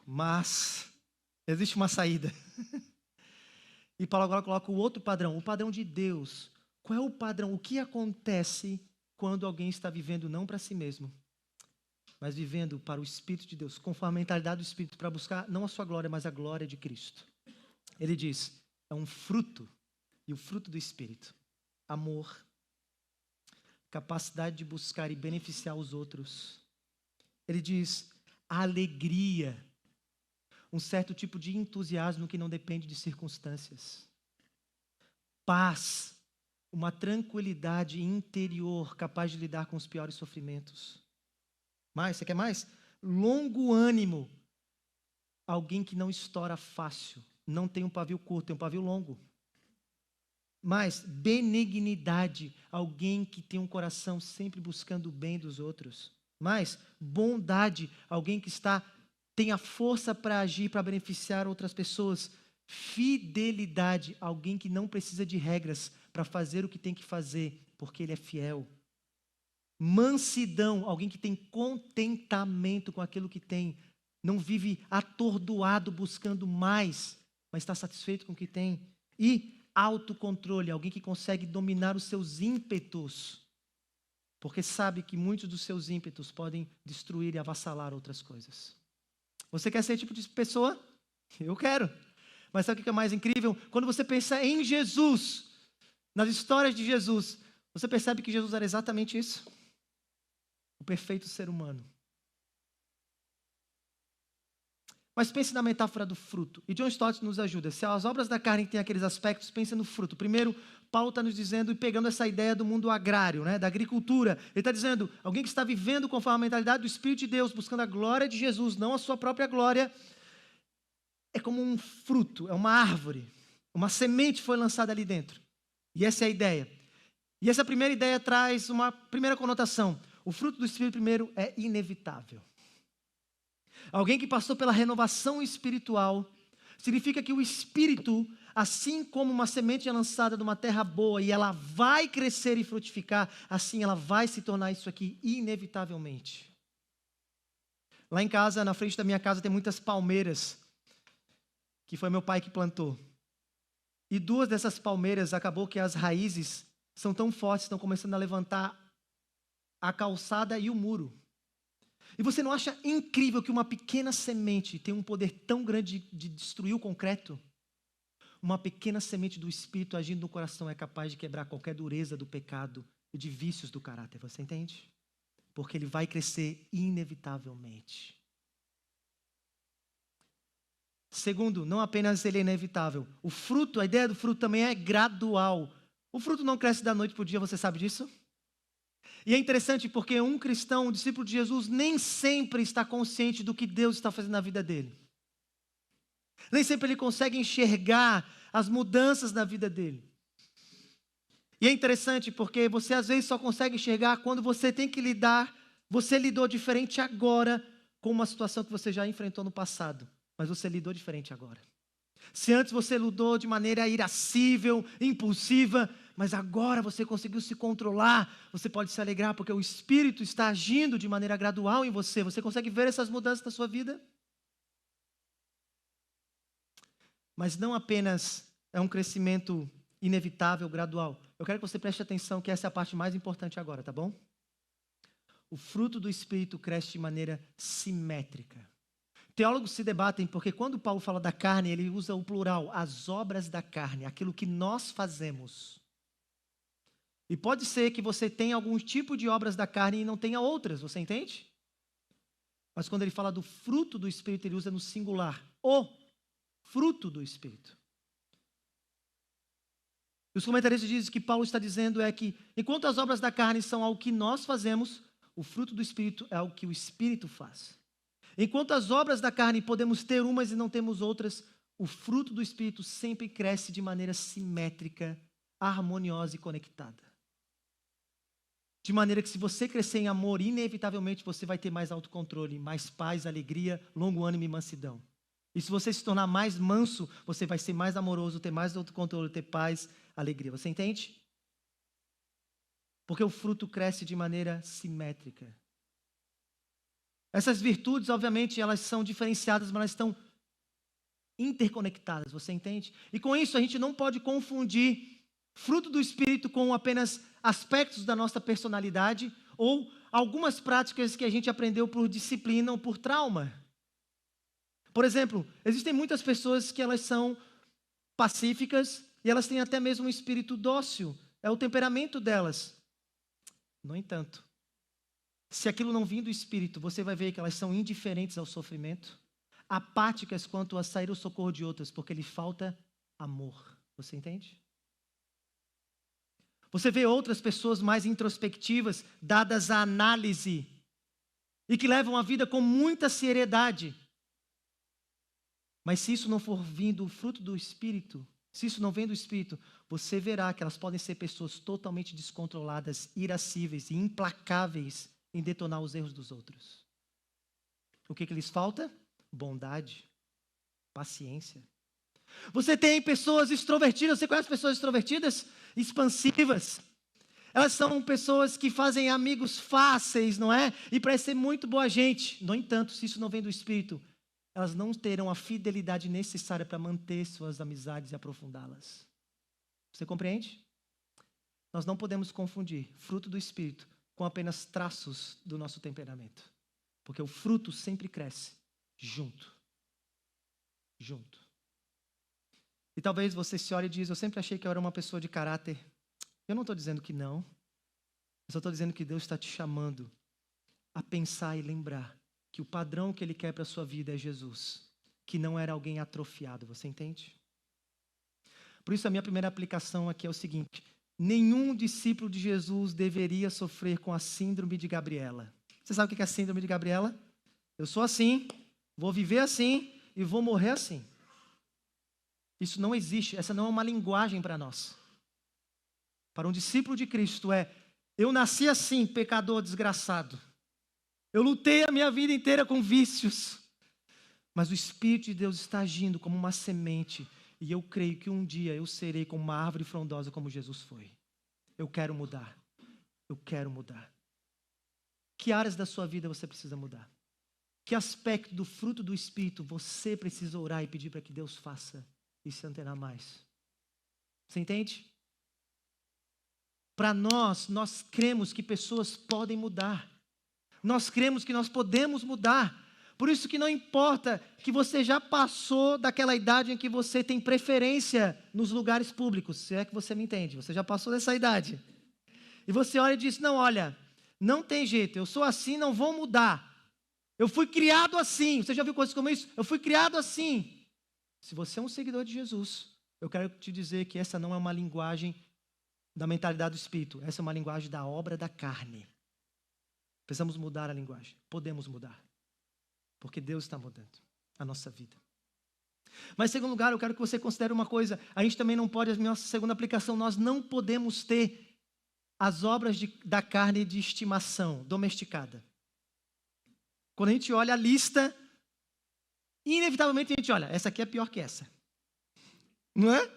Mas, existe uma saída. E Paulo agora coloca o outro padrão, o padrão de Deus. Qual é o padrão? O que acontece quando alguém está vivendo não para si mesmo, mas vivendo para o Espírito de Deus, conforme a mentalidade do Espírito, para buscar não a sua glória, mas a glória de Cristo? Ele diz, é um fruto, e o fruto do Espírito: amor, capacidade de buscar e beneficiar os outros. Ele diz, alegria, um certo tipo de entusiasmo que não depende de circunstâncias. Paz, uma tranquilidade interior capaz de lidar com os piores sofrimentos. Mais, você quer mais? Longo ânimo, alguém que não estoura fácil, não tem um pavio curto, tem um pavio longo. Mais, benignidade, alguém que tem um coração sempre buscando o bem dos outros. Mais, bondade, alguém que tem a força para agir, para beneficiar outras pessoas. Fidelidade, alguém que não precisa de regras para fazer o que tem que fazer, porque ele é fiel. Mansidão, alguém que tem contentamento com aquilo que tem, não vive atordoado buscando mais, mas está satisfeito com o que tem. E autocontrole, alguém que consegue dominar os seus ímpetos, porque sabe que muitos dos seus ímpetos podem destruir e avassalar outras coisas. Você quer ser esse tipo de pessoa? Eu quero. Mas sabe o que é mais incrível? Quando você pensa em Jesus, nas histórias de Jesus, você percebe que Jesus era exatamente isso? O perfeito ser humano. Mas pense na metáfora do fruto. E John Stott nos ajuda. Se as obras da carne têm aqueles aspectos, pense no fruto. Primeiro, Paulo está nos dizendo e pegando essa ideia do mundo agrário, da agricultura. Ele está dizendo, alguém que está vivendo conforme a mentalidade do Espírito de Deus, buscando a glória de Jesus, não a sua própria glória, é como um fruto, é uma árvore. Uma semente foi lançada ali dentro. E essa é a ideia. E essa primeira ideia traz uma primeira conotação. O fruto do Espírito primeiro é inevitável. Alguém que passou pela renovação espiritual, significa que o Espírito, assim como uma semente é lançada numa terra boa e ela vai crescer e frutificar, assim ela vai se tornar isso aqui inevitavelmente. Lá em casa, na frente da minha casa, tem muitas palmeiras, que foi meu pai que plantou. E 2 dessas palmeiras, acabou que as raízes são tão fortes, estão começando a levantar a calçada e o muro. E você não acha incrível que uma pequena semente tem um poder tão grande de destruir o concreto? Uma pequena semente do Espírito agindo no coração é capaz de quebrar qualquer dureza do pecado e de vícios do caráter, você entende? Porque ele vai crescer inevitavelmente. Segundo, não apenas ele é inevitável, o fruto, a ideia do fruto também é gradual. O fruto não cresce da noite para o dia, você sabe disso? E é interessante porque um cristão, um discípulo de Jesus, nem sempre está consciente do que Deus está fazendo na vida dele. Nem sempre ele consegue enxergar as mudanças na vida dele. E é interessante porque você às vezes só consegue enxergar quando você tem que lidar, você lidou diferente agora com uma situação que você já enfrentou no passado, mas você lidou diferente agora. Se antes você lidou de maneira irascível, impulsiva, mas agora você conseguiu se controlar, você pode se alegrar porque o Espírito está agindo de maneira gradual em você. Você consegue ver essas mudanças na sua vida? Mas não apenas é um crescimento inevitável, gradual. Eu quero que você preste atenção que essa é a parte mais importante agora, tá bom? O fruto do Espírito cresce de maneira simétrica. Teólogos se debatem porque quando Paulo fala da carne, ele usa o plural, as obras da carne, aquilo que nós fazemos. E pode ser que você tenha algum tipo de obras da carne e não tenha outras, você entende? Mas quando ele fala do fruto do Espírito, ele usa no singular, o fruto do Espírito. Os comentaristas dizem que Paulo está dizendo é que, enquanto as obras da carne são algo que nós fazemos, o fruto do Espírito é algo que o Espírito faz. Enquanto as obras da carne podemos ter umas e não temos outras, o fruto do Espírito sempre cresce de maneira simétrica, harmoniosa e conectada. De maneira que se você crescer em amor, inevitavelmente você vai ter mais autocontrole, mais paz, alegria, longo ânimo e mansidão. E se você se tornar mais manso, você vai ser mais amoroso, ter mais autocontrole, ter paz, alegria. Você entende? Porque o fruto cresce de maneira simétrica. Essas virtudes, obviamente, elas são diferenciadas, mas elas estão interconectadas, você entende? E com isso a gente não pode confundir fruto do Espírito com apenas aspectos da nossa personalidade ou algumas práticas que a gente aprendeu por disciplina ou por trauma. Por exemplo, existem muitas pessoas que elas são pacíficas e elas têm até mesmo um espírito dócil, é o temperamento delas. No entanto, se aquilo não vir do Espírito, você vai ver que elas são indiferentes ao sofrimento, apáticas quanto a sair ao socorro de outras, porque lhe falta amor. Você entende? Você vê outras pessoas mais introspectivas, dadas à análise, e que levam a vida com muita seriedade. Mas se isso não for vindo o fruto do Espírito, se isso não vem do Espírito, você verá que elas podem ser pessoas totalmente descontroladas, irascíveis e implacáveis em detonar os erros dos outros. O que lhes falta? Bondade, paciência. Você tem pessoas extrovertidas, você conhece pessoas extrovertidas? Expansivas. Elas são pessoas que fazem amigos fáceis, não é? E parecem ser muito boa gente. No entanto, se isso não vem do Espírito, elas não terão a fidelidade necessária para manter suas amizades e aprofundá-las. Você compreende? Nós não podemos confundir fruto do Espírito com apenas traços do nosso temperamento. Porque o fruto sempre cresce junto. Junto. E talvez você se olhe e diz, eu sempre achei que eu era uma pessoa de caráter. Eu não estou dizendo que não. Eu só estou dizendo que Deus está te chamando a pensar e lembrar que o padrão que Ele quer para a sua vida é Jesus, que não era alguém atrofiado, você entende? Por isso a minha primeira aplicação aqui é o seguinte, nenhum discípulo de Jesus deveria sofrer com a síndrome de Gabriela. Você sabe o que é a síndrome de Gabriela? Eu sou assim, vou viver assim e vou morrer assim. Isso não existe, essa não é uma linguagem para nós. Para um discípulo de Cristo eu nasci assim, pecador desgraçado. Eu lutei a minha vida inteira com vícios. Mas o Espírito de Deus está agindo como uma semente. E eu creio que um dia eu serei como uma árvore frondosa como Jesus foi. Eu quero mudar. Eu quero mudar. Que áreas da sua vida você precisa mudar? Que aspecto do fruto do Espírito você precisa orar e pedir para que Deus faça e se antenar mais? Você entende? Para nós cremos que pessoas podem mudar. Nós cremos que nós podemos mudar. Por isso que não importa que você já passou daquela idade em que você tem preferência nos lugares públicos, se é que você me entende, você já passou dessa idade. E você olha e diz, não, olha, não tem jeito, eu sou assim, não vou mudar. Eu fui criado assim. Você já viu coisas como isso? Eu fui criado assim. Se você é um seguidor de Jesus, eu quero te dizer que essa não é uma linguagem da mentalidade do Espírito, essa é uma linguagem da obra da carne. Precisamos mudar a linguagem. Podemos mudar. Porque Deus está mudando a nossa vida. Mas, em segundo lugar, eu quero que você considere uma coisa. A gente também não pode, a nossa segunda aplicação, nós não podemos ter as obras da carne de estimação, domesticada. Quando a gente olha a lista, inevitavelmente a gente olha, essa aqui é pior que essa. Não é?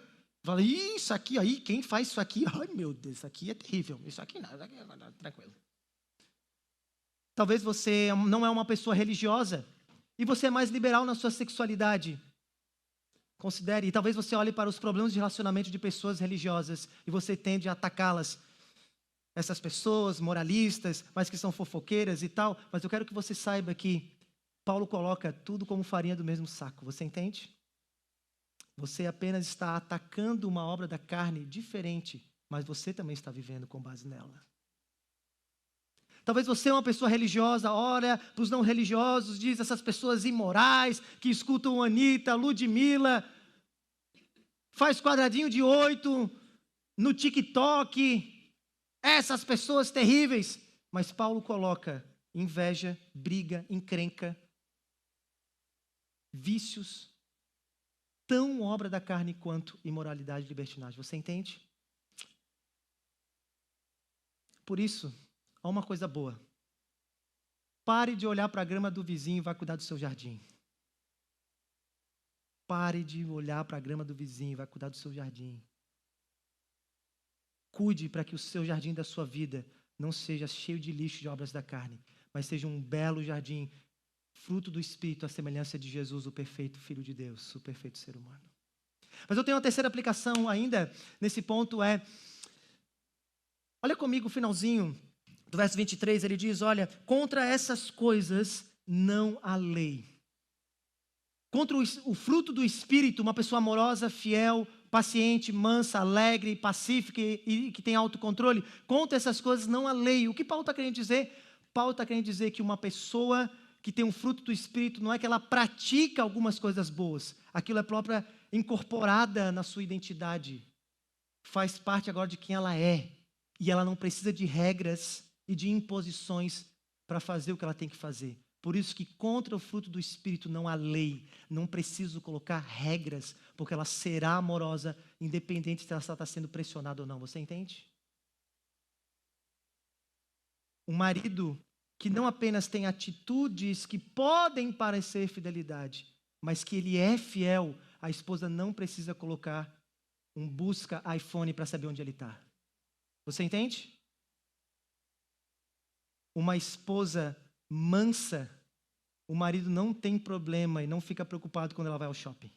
Fala, isso aqui aí, quem faz isso aqui? Ai, meu Deus, isso aqui é terrível. Isso aqui não, tranquilo. Talvez você não é uma pessoa religiosa e você é mais liberal na sua sexualidade. Considere, e talvez você olhe para os problemas de relacionamento de pessoas religiosas e você tende a atacá-las. Essas pessoas moralistas, mas que são fofoqueiras e tal. Mas eu quero que você saiba que Paulo coloca tudo como farinha do mesmo saco. Você entende? Você apenas está atacando uma obra da carne diferente, mas você também está vivendo com base nela. Talvez você é uma pessoa religiosa, olha para os não religiosos, diz essas pessoas imorais, que escutam Anitta, Ludmilla, faz quadradinho de 8 no TikTok, essas pessoas terríveis. Mas Paulo coloca inveja, briga, encrenca, vícios, tão obra da carne quanto imoralidade e libertinagem. Você entende? Por isso, há uma coisa boa. Pare de olhar para a grama do vizinho e vá cuidar do seu jardim. pare de olhar para a grama do vizinho, vai cuidar do seu jardim. Cuide para que o seu jardim da sua vida não seja cheio de lixo de obras da carne, mas seja um belo jardim, fruto do Espírito, a semelhança de Jesus, o perfeito Filho de Deus, o perfeito ser humano. Mas eu tenho uma terceira aplicação ainda nesse ponto, olha comigo o finalzinho do verso 23, ele diz, olha, contra essas coisas não há lei. Contra o fruto do Espírito, uma pessoa amorosa, fiel, paciente, mansa, alegre, pacífica e que tem autocontrole, contra essas coisas não há lei. O que Paulo está querendo dizer? Paulo está querendo dizer que uma pessoa que tem um fruto do Espírito não é que ela pratica algumas coisas boas, aquilo é própria incorporada na sua identidade, faz parte agora de quem ela é, e ela não precisa de regras e de imposições para fazer o que ela tem que fazer. Por isso que contra o fruto do Espírito não há lei, não preciso colocar regras, porque ela será amorosa, independente se ela está sendo pressionada ou não, você entende? Um marido que não apenas tem atitudes que podem parecer fidelidade, mas que ele é fiel, a esposa não precisa colocar um busca iPhone para saber onde ele está. Você entende? Uma esposa mansa, o marido não tem problema e não fica preocupado quando ela vai ao shopping.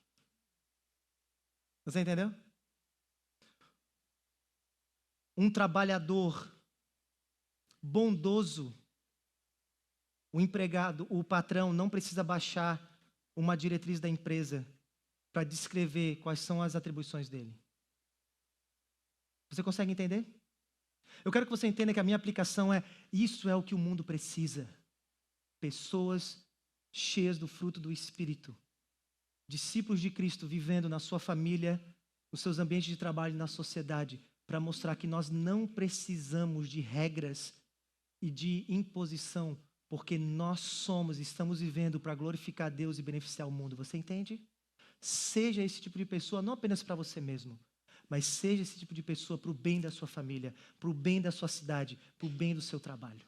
Você entendeu? Um trabalhador bondoso, o empregado, o patrão não precisa baixar uma diretriz da empresa para descrever quais são as atribuições dele. Você consegue entender? Eu quero que você entenda que a minha aplicação isso é o que o mundo precisa. Pessoas cheias do fruto do Espírito. Discípulos de Cristo vivendo na sua família, nos seus ambientes de trabalho e na sociedade, para mostrar que nós não precisamos de regras e de imposição, porque nós estamos vivendo para glorificar Deus e beneficiar o mundo. Você entende? Seja esse tipo de pessoa, não apenas para você mesmo, mas seja esse tipo de pessoa para o bem da sua família, para o bem da sua cidade, para o bem do seu trabalho.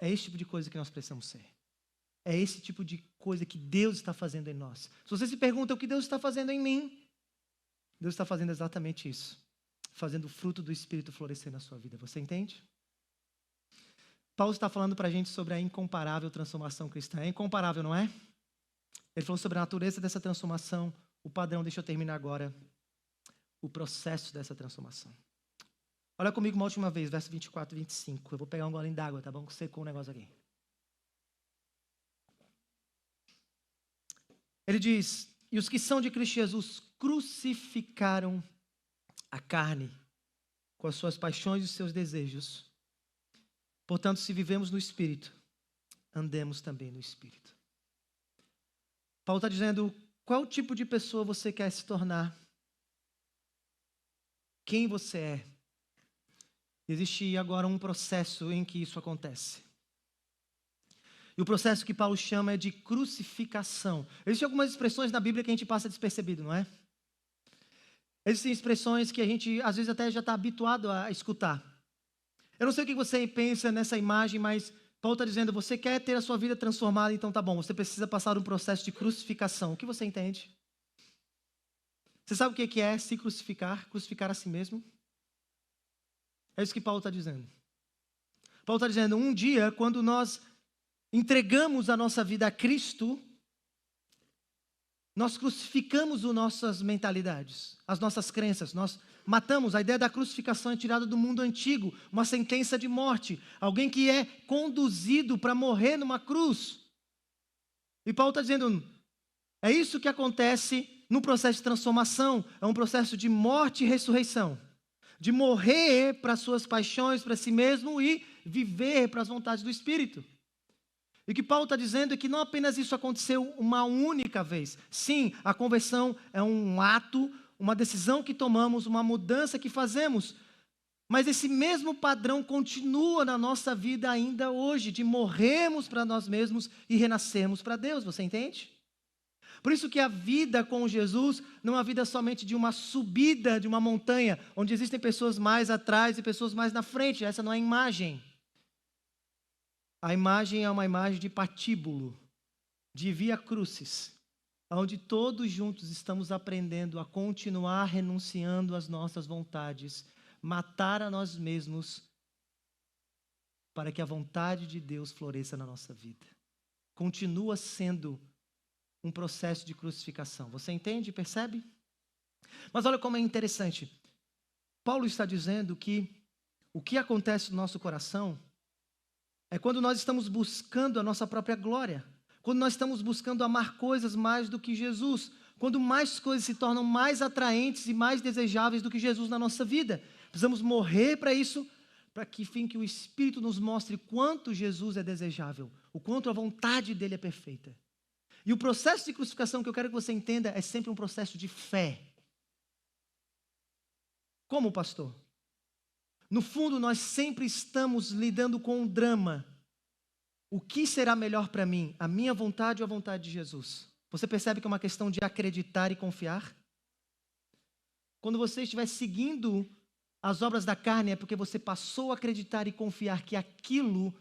É esse tipo de coisa que nós precisamos ser. É esse tipo de coisa que Deus está fazendo em nós. Se você se pergunta o que Deus está fazendo em mim, Deus está fazendo exatamente isso. Fazendo o fruto do Espírito florescer na sua vida. Você entende? Paulo está falando para a gente sobre a incomparável transformação cristã. É incomparável, não é? Ele falou sobre a natureza dessa transformação, o padrão. Deixa eu terminar agora o processo dessa transformação. Olha comigo uma última vez, verso 24 e 25. Eu vou pegar um golinho d'água, tá bom? Secou o negócio aqui. Ele diz, e os que são de Cristo Jesus crucificaram a carne com as suas paixões e os seus desejos. Portanto, se vivemos no Espírito, andemos também no Espírito. Paulo está dizendo, qual tipo de pessoa você quer se tornar? Quem você é? Existe agora um processo em que isso acontece. E o processo que Paulo chama é de crucificação. Existem algumas expressões na Bíblia que a gente passa despercebido, não é? Existem expressões que a gente, às vezes, até já está habituado a escutar. Eu não sei o que você pensa nessa imagem, mas Paulo está dizendo, você quer ter a sua vida transformada, então tá bom, você precisa passar um processo de crucificação. O que você entende? Você sabe o que é se crucificar? Crucificar a si mesmo? É isso que Paulo está dizendo. Paulo está dizendo, um dia, quando nós entregamos a nossa vida a Cristo, nós crucificamos as nossas mentalidades, as nossas crenças, nós matamos. A ideia da crucificação é tirada do mundo antigo, uma sentença de morte, alguém que é conduzido para morrer numa cruz. E Paulo está dizendo, é isso que acontece no processo de transformação, é um processo de morte e ressurreição, de morrer para as suas paixões, para si mesmo e viver para as vontades do Espírito. E o que Paulo está dizendo é que não apenas isso aconteceu uma única vez. Sim, a conversão é um ato, uma decisão que tomamos, uma mudança que fazemos. Mas esse mesmo padrão continua na nossa vida ainda hoje, de morrermos para nós mesmos e renascermos para Deus, você entende? Por isso que a vida com Jesus não é uma vida somente de uma subida de uma montanha, onde existem pessoas mais atrás e pessoas mais na frente. Essa não é a imagem. A imagem é uma imagem de patíbulo, de via crucis. onde todos juntos estamos aprendendo a continuar renunciando às nossas vontades, matar a nós mesmos, para que a vontade de Deus floresça na nossa vida. Continua sendo um processo de crucificação. Você entende? Percebe? Mas olha como é interessante. Paulo está dizendo que o que acontece no nosso coração é quando nós estamos buscando a nossa própria glória, quando nós estamos buscando amar coisas mais do que Jesus, quando mais coisas se tornam mais atraentes e mais desejáveis do que Jesus na nossa vida. Precisamos morrer para isso, para que, enfim, que o Espírito nos mostre quanto Jesus é desejável, o quanto a vontade dele é perfeita. E o processo de crucificação que eu quero que você entenda é sempre um processo de fé. Como, pastor? No fundo, nós sempre estamos lidando com um drama. O que será melhor para mim? A minha vontade ou a vontade de Jesus? Você percebe que é uma questão de acreditar e confiar? Quando você estiver seguindo as obras da carne, é porque você passou a acreditar e confiar que aquilo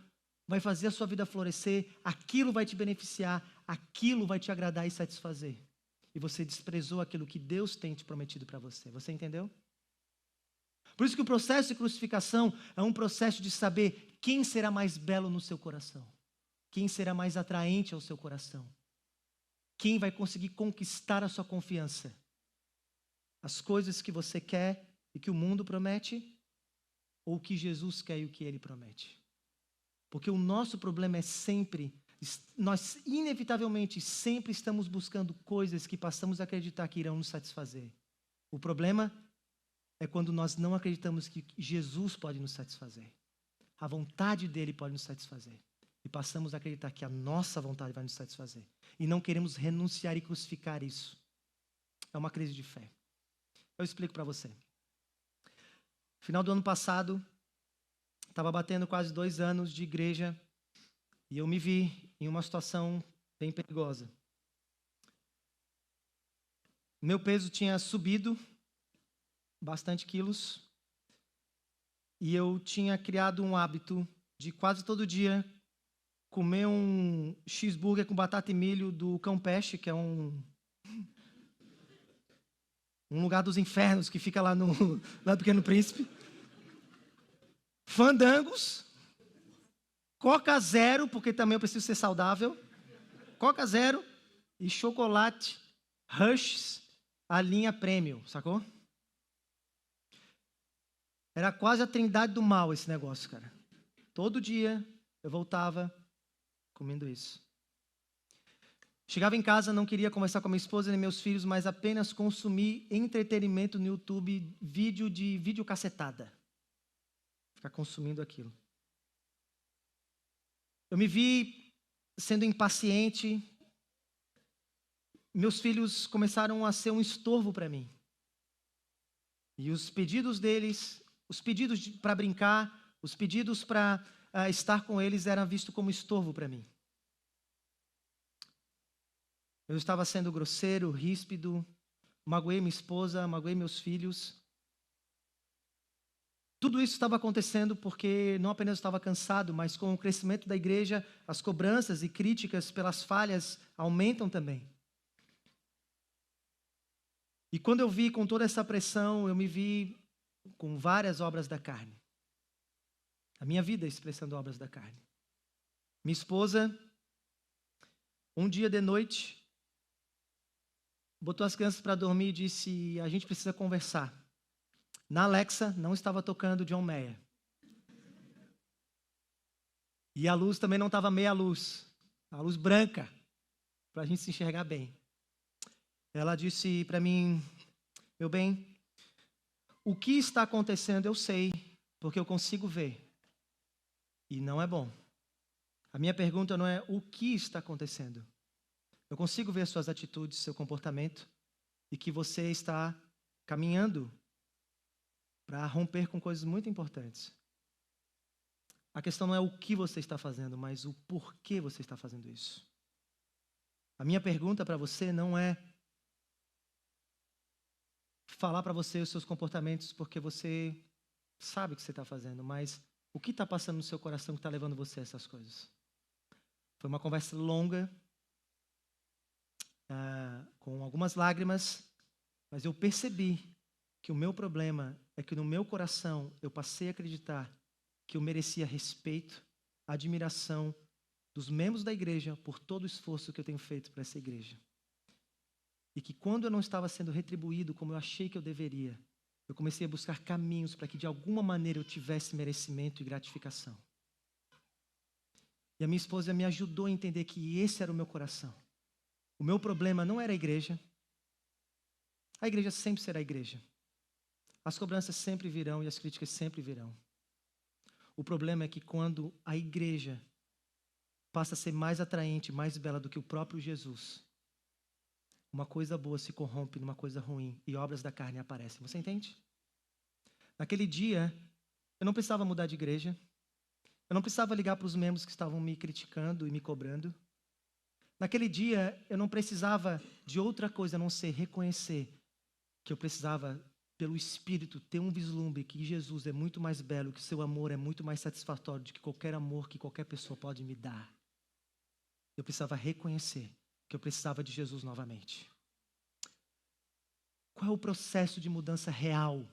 vai fazer a sua vida florescer, aquilo vai te beneficiar, aquilo vai te agradar e satisfazer. E você desprezou aquilo que Deus tem te prometido para você. Você entendeu? Por isso que o processo de crucificação é um processo de saber quem será mais belo no seu coração, quem será mais atraente ao seu coração, quem vai conseguir conquistar a sua confiança. As coisas que você quer e que o mundo promete, ou o que Jesus quer e o que ele promete. Porque o nosso problema é sempre, nós inevitavelmente sempre estamos buscando coisas que passamos a acreditar que irão nos satisfazer. O problema é quando nós não acreditamos que Jesus pode nos satisfazer. A vontade dele pode nos satisfazer. E passamos a acreditar que a nossa vontade vai nos satisfazer. E não queremos renunciar e crucificar isso. É uma crise de fé. Eu explico para você. Final do ano passado, estava batendo quase 2 anos de igreja e eu me vi em uma situação bem perigosa. Meu peso tinha subido bastante quilos e eu tinha criado um hábito de quase todo dia comer um cheeseburger com batata e milho do Cão Peste, que é um lugar dos infernos que fica lá no Pequeno Príncipe. Fandangos, Coca Zero, porque também eu preciso ser saudável, Coca Zero e chocolate Hershey's, a linha Premium, sacou? Era quase a trindade do mal esse negócio, cara. Todo dia eu voltava comendo isso. Chegava em casa, não queria conversar com a minha esposa nem meus filhos, mas apenas consumir entretenimento no YouTube, vídeo de videocassetada. Ficar consumindo aquilo. Eu me vi sendo impaciente. Meus filhos começaram a ser um estorvo para mim. E os pedidos deles, os pedidos para brincar, os pedidos para estar com eles eram vistos como estorvo para mim. Eu estava sendo grosseiro, ríspido, magoei minha esposa, magoei meus filhos. Tudo isso estava acontecendo porque não apenas eu estava cansado, mas com o crescimento da igreja, as cobranças e críticas pelas falhas aumentam também. E quando eu vi com toda essa pressão, eu me vi com várias obras da carne. A minha vida expressando obras da carne. Minha esposa, um dia de noite, botou as crianças para dormir e disse: a gente precisa conversar. Na Alexa não estava tocando John Mayer. E a luz também não estava meia luz, a luz branca, para a gente se enxergar bem. Ela disse para mim: meu bem, o que está acontecendo eu sei, porque eu consigo ver. E não é bom. A minha pergunta não é o que está acontecendo. Eu consigo ver suas atitudes, seu comportamento, e que você está caminhando para romper com coisas muito importantes. A questão não é o que você está fazendo, mas o porquê você está fazendo isso. A minha pergunta para você não é falar para você os seus comportamentos porque você sabe o que você está fazendo, mas o que está passando no seu coração que está levando você a essas coisas. Foi uma conversa longa. com algumas lágrimas, mas eu percebi que o meu problema é que no meu coração eu passei a acreditar que eu merecia respeito, admiração dos membros da igreja por todo o esforço que eu tenho feito para essa igreja. E que quando eu não estava sendo retribuído como eu achei que eu deveria, eu comecei a buscar caminhos para que de alguma maneira eu tivesse merecimento e gratificação. E a minha esposa me ajudou a entender que esse era o meu coração. O meu problema não era a igreja. A igreja sempre será a igreja. As cobranças sempre virão e as críticas sempre virão. O problema é que quando a igreja passa a ser mais atraente, mais bela do que o próprio Jesus, uma coisa boa se corrompe numa coisa ruim e obras da carne aparecem. Você entende? Naquele dia, eu não precisava mudar de igreja. Eu não precisava ligar para os membros que estavam me criticando e me cobrando. Naquele dia, eu não precisava de outra coisa a não ser reconhecer que eu precisava, pelo Espírito, ter um vislumbre que Jesus é muito mais belo, que seu amor é muito mais satisfatório do que qualquer amor que qualquer pessoa pode me dar. Eu precisava reconhecer que eu precisava de Jesus novamente. Qual é o processo de mudança real?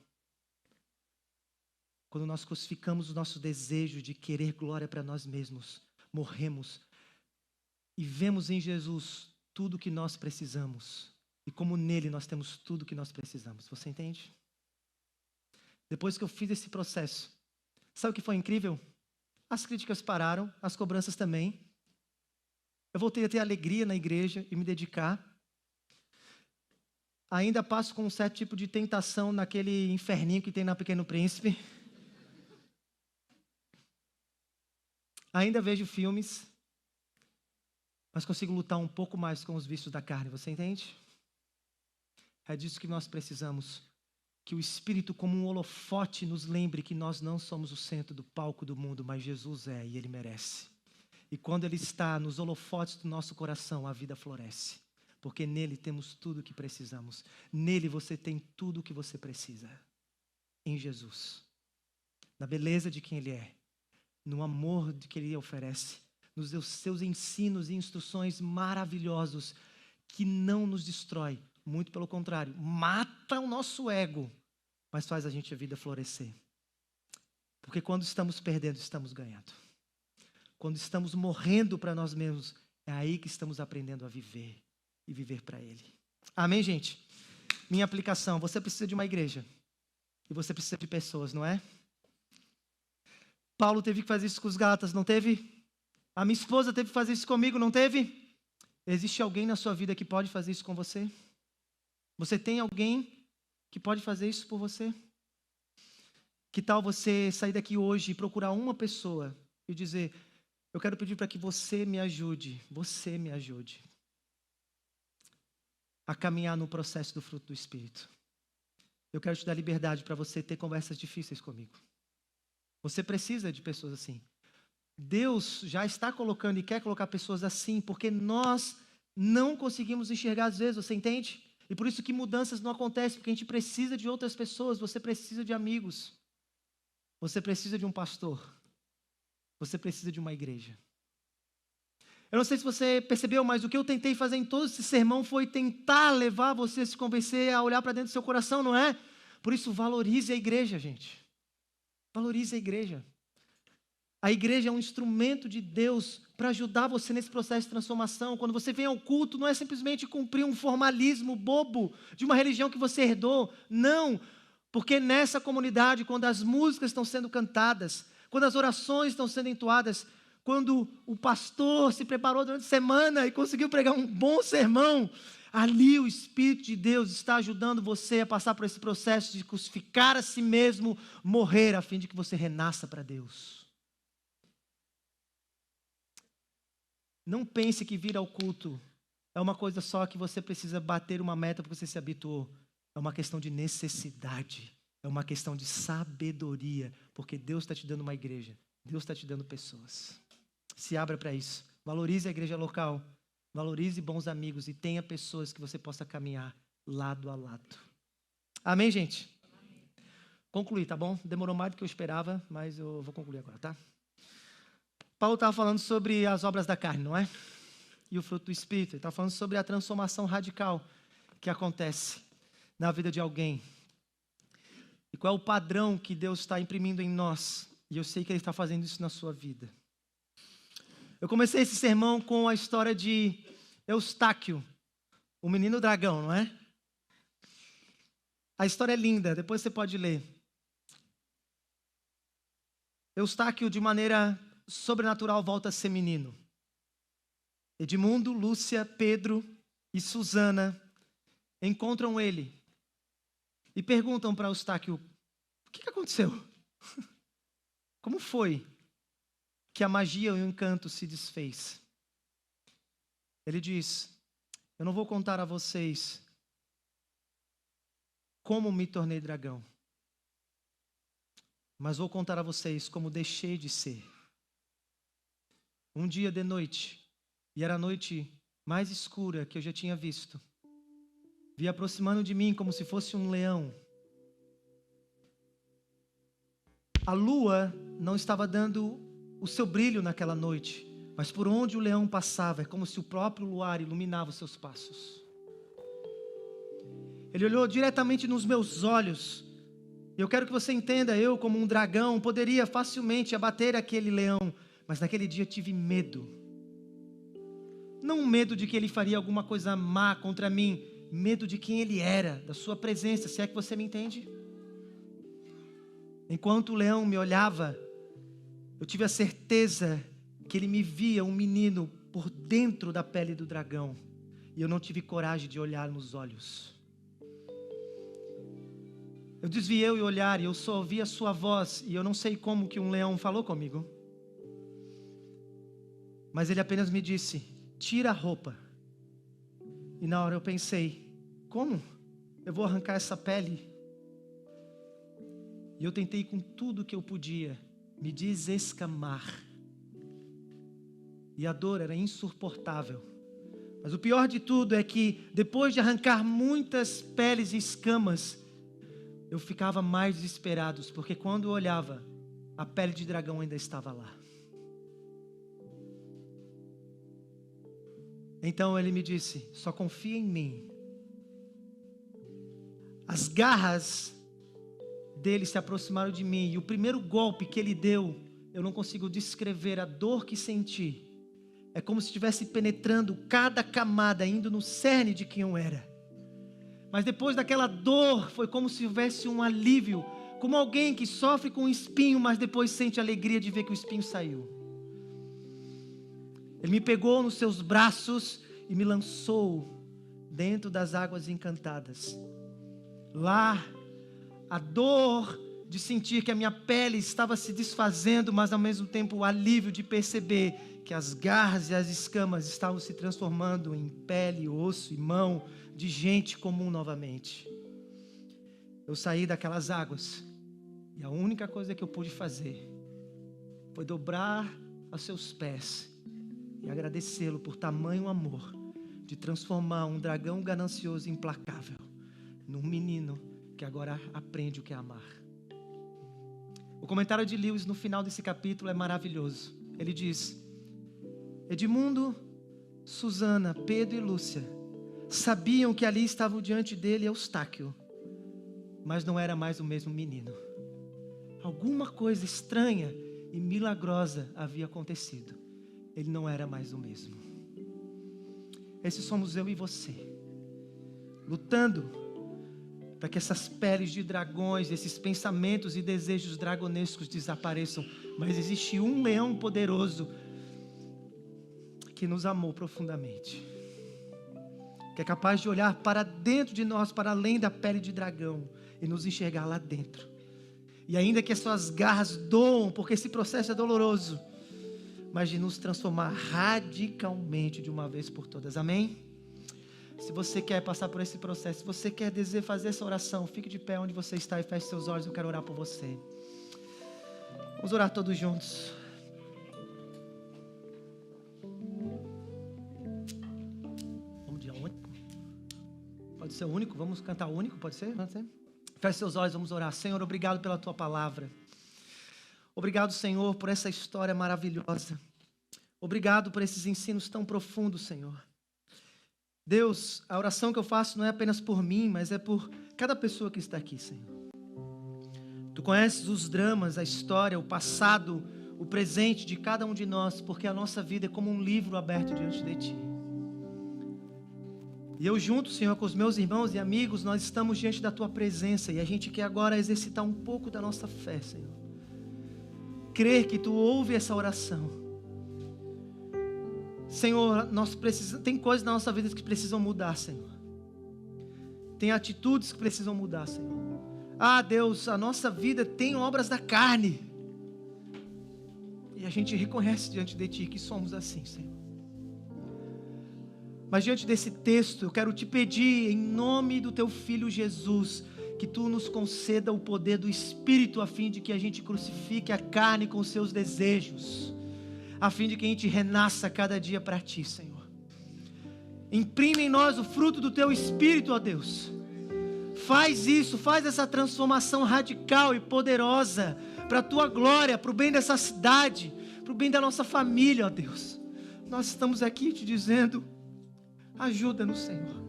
Quando nós crucificamos o nosso desejo de querer glória para nós mesmos, morremos e vemos em Jesus tudo o que nós precisamos. E como nele nós temos tudo o que nós precisamos. Você entende? Depois que eu fiz esse processo, sabe o que foi incrível? As críticas pararam, as cobranças também. Eu voltei a ter alegria na igreja e me dedicar. Ainda passo com um certo tipo de tentação naquele inferninho que tem na Pequeno Príncipe. Ainda vejo filmes, mas consigo lutar um pouco mais com os vícios da carne, você entende? É disso que nós precisamos. Que o Espírito, como um holofote, nos lembre que nós não somos o centro do palco do mundo, mas Jesus é e Ele merece. E quando Ele está nos holofotes do nosso coração, a vida floresce. Porque nele temos tudo o que precisamos. Nele você tem tudo o que você precisa. Em Jesus. Na beleza de quem Ele é. No amor de que Ele oferece. Nos seus ensinos e instruções maravilhosos que não nos destrói. Muito pelo contrário, mata o nosso ego, mas faz a gente a vida florescer. Porque quando estamos perdendo, estamos ganhando. Quando estamos morrendo para nós mesmos, é aí que estamos aprendendo a viver e viver para Ele. Amém, gente? Minha aplicação, você precisa de uma igreja e você precisa de pessoas, não é? Paulo teve que fazer isso com os Gálatas, não teve? A minha esposa teve que fazer isso comigo, não teve? Existe alguém na sua vida que pode fazer isso com você? Você tem alguém que pode fazer isso por você? Que tal você sair daqui hoje e procurar uma pessoa e dizer: eu quero pedir para que você me ajude a caminhar no processo do fruto do Espírito. Eu quero te dar liberdade para você ter conversas difíceis comigo. Você precisa de pessoas assim. Deus já está colocando e quer colocar pessoas assim, porque nós não conseguimos enxergar às vezes, você entende? E por isso que mudanças não acontecem, porque a gente precisa de outras pessoas, você precisa de amigos, você precisa de um pastor, você precisa de uma igreja. Eu não sei se você percebeu, mas o que eu tentei fazer em todo esse sermão foi tentar levar você a se convencer a olhar para dentro do seu coração, não é? Por isso, valorize a igreja, gente. Valorize a igreja. A igreja é um instrumento de Deus para ajudar você nesse processo de transformação. Quando você vem ao culto, não é simplesmente cumprir um formalismo bobo de uma religião que você herdou. Não, porque nessa comunidade, quando as músicas estão sendo cantadas, quando as orações estão sendo entoadas, quando o pastor se preparou durante a semana e conseguiu pregar um bom sermão, ali o Espírito de Deus está ajudando você a passar por esse processo de crucificar a si mesmo, morrer, a fim de que você renasça para Deus. Não pense que vir ao culto é uma coisa só que você precisa bater uma meta porque você se habituou. É uma questão de necessidade. É uma questão de sabedoria. Porque Deus está te dando uma igreja. Deus está te dando pessoas. Se abra para isso. Valorize a igreja local. Valorize bons amigos e tenha pessoas que você possa caminhar lado a lado. Amém, gente? Amém. Concluí, tá bom? Demorou mais do que eu esperava, mas eu vou concluir agora, tá? Paulo estava falando sobre as obras da carne, não é? e o fruto do Espírito. Ele está falando sobre a transformação radical que acontece na vida de alguém. E qual é o padrão que Deus está imprimindo em nós. E eu sei que Ele está fazendo isso na sua vida. Eu comecei esse sermão com a história de Eustáquio, o menino dragão, não é? A história é linda, depois você pode ler. Eustáquio, de maneira sobrenatural, volta a ser menino. Edmundo, Lúcia, Pedro e Susana encontram ele e perguntam para Eustáquio: o que aconteceu? Como foi que a magia e o encanto se desfez? Ele diz: eu não vou contar a vocês como me tornei dragão, mas vou contar a vocês como deixei de ser. Um dia de noite, e era a noite mais escura que eu já tinha visto, vi aproximando de mim como se fosse um leão. A lua não estava dando o seu brilho naquela noite, mas por onde o leão passava, é como se o próprio luar iluminava os seus passos. Ele olhou diretamente nos meus olhos. E eu quero que você entenda, eu como um dragão poderia facilmente abater aquele leão, mas naquele dia tive medo. Não medo de que ele faria alguma coisa má contra mim, medo de quem ele era, da sua presença, se é que você me entende. Enquanto o leão me olhava, eu tive a certeza que ele me via um menino por dentro da pele do dragão, e eu não tive coragem de olhar nos olhos. Eu desviei o olhar e eu só ouvi a sua voz, e eu não sei como que um leão falou comigo, mas ele apenas me disse: tira a roupa. E na hora eu pensei: como eu vou arrancar essa pele? E eu tentei com tudo que eu podia me desescamar, e a dor era insuportável. Mas o pior de tudo é que depois de arrancar muitas peles e escamas, eu ficava mais desesperado, porque quando eu olhava, a pele de dragão ainda estava lá. Então ele me disse: só confia em mim. As garras dele se aproximaram de mim, e o primeiro golpe que ele deu, eu não consigo descrever a dor que senti. É como se estivesse penetrando cada camada, indo no cerne de quem eu era. Mas depois daquela dor, foi como se houvesse um alívio, como alguém que sofre com um espinho, mas depois sente a alegria de ver que o espinho saiu. Ele me pegou nos seus braços e me lançou dentro das águas encantadas. Lá, a dor de sentir que a minha pele estava se desfazendo, mas ao mesmo tempo o alívio de perceber que as garras e as escamas estavam se transformando em pele, osso e mão de gente comum novamente. Eu saí daquelas águas e a única coisa que eu pude fazer foi dobrar aos seus pés e agradecê-lo por tamanho amor de transformar um dragão ganancioso e implacável num menino que agora aprende o que é amar. O comentário de Lewis no final desse capítulo é maravilhoso. Ele diz: Edmundo, Susana, Pedro e Lúcia sabiam que ali estavam diante dele Eustáquio, mas não era mais o mesmo menino. Alguma coisa estranha e milagrosa havia acontecido. Ele não era mais o mesmo. Esses somos eu e você, lutando para que essas peles de dragões, esses pensamentos e desejos dragonescos desapareçam. Mas existe um leão poderoso que nos amou profundamente, que é capaz de olhar para dentro de nós, para além da pele de dragão, e nos enxergar lá dentro. E ainda que as suas garras doam, porque esse processo é doloroso, mas de nos transformar radicalmente de uma vez por todas. Amém? Se você quer passar por esse processo, se você quer fazer essa oração, fique de pé onde você está e feche seus olhos. Eu quero orar por você. Vamos orar todos juntos. Vamos de único? Pode ser o único? Vamos cantar o único? Pode ser? Pode ser? Feche seus olhos, vamos orar. Senhor, obrigado pela Tua palavra. Obrigado, Senhor, por essa história maravilhosa. Obrigado por esses ensinos tão profundos, Senhor. Deus, a oração que eu faço não é apenas por mim, mas é por cada pessoa que está aqui, Senhor. Tu conheces os dramas, a história, o passado, o presente de cada um de nós, porque a nossa vida é como um livro aberto diante de Ti. E eu junto, Senhor, com os meus irmãos e amigos, nós estamos diante da Tua presença e a gente quer agora exercitar um pouco da nossa fé, Senhor. Crer que Tu ouve essa oração. Senhor, tem coisas na nossa vida que precisam mudar, Senhor. Tem atitudes que precisam mudar, Senhor. Ah, Deus, a nossa vida tem obras da carne. E a gente reconhece diante de Ti que somos assim, Senhor. Mas diante desse texto, eu quero Te pedir, em nome do Teu Filho Jesus, que Tu nos conceda o poder do Espírito, a fim de que a gente crucifique a carne com os seus desejos, a fim de que a gente renasça cada dia para Ti, Senhor. Imprime em nós o fruto do Teu Espírito, ó Deus. Faz isso, faz essa transformação radical e poderosa, para a Tua glória, para o bem dessa cidade, para o bem da nossa família, ó Deus. Nós estamos aqui Te dizendo, ajuda-nos, Senhor,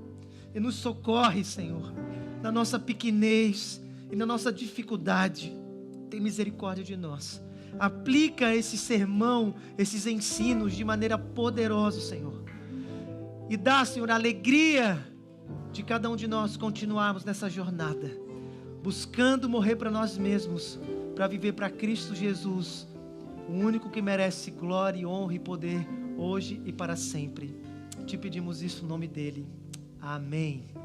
e nos socorre, Senhor, na nossa pequenez e na nossa dificuldade. Tem misericórdia de nós. Aplica esse sermão, esses ensinos de maneira poderosa, Senhor. E dá, Senhor, a alegria de cada um de nós continuarmos nessa jornada, buscando morrer para nós mesmos, para viver para Cristo Jesus, o único que merece glória, honra e poder, hoje e para sempre. Te pedimos isso no nome dEle. Amém.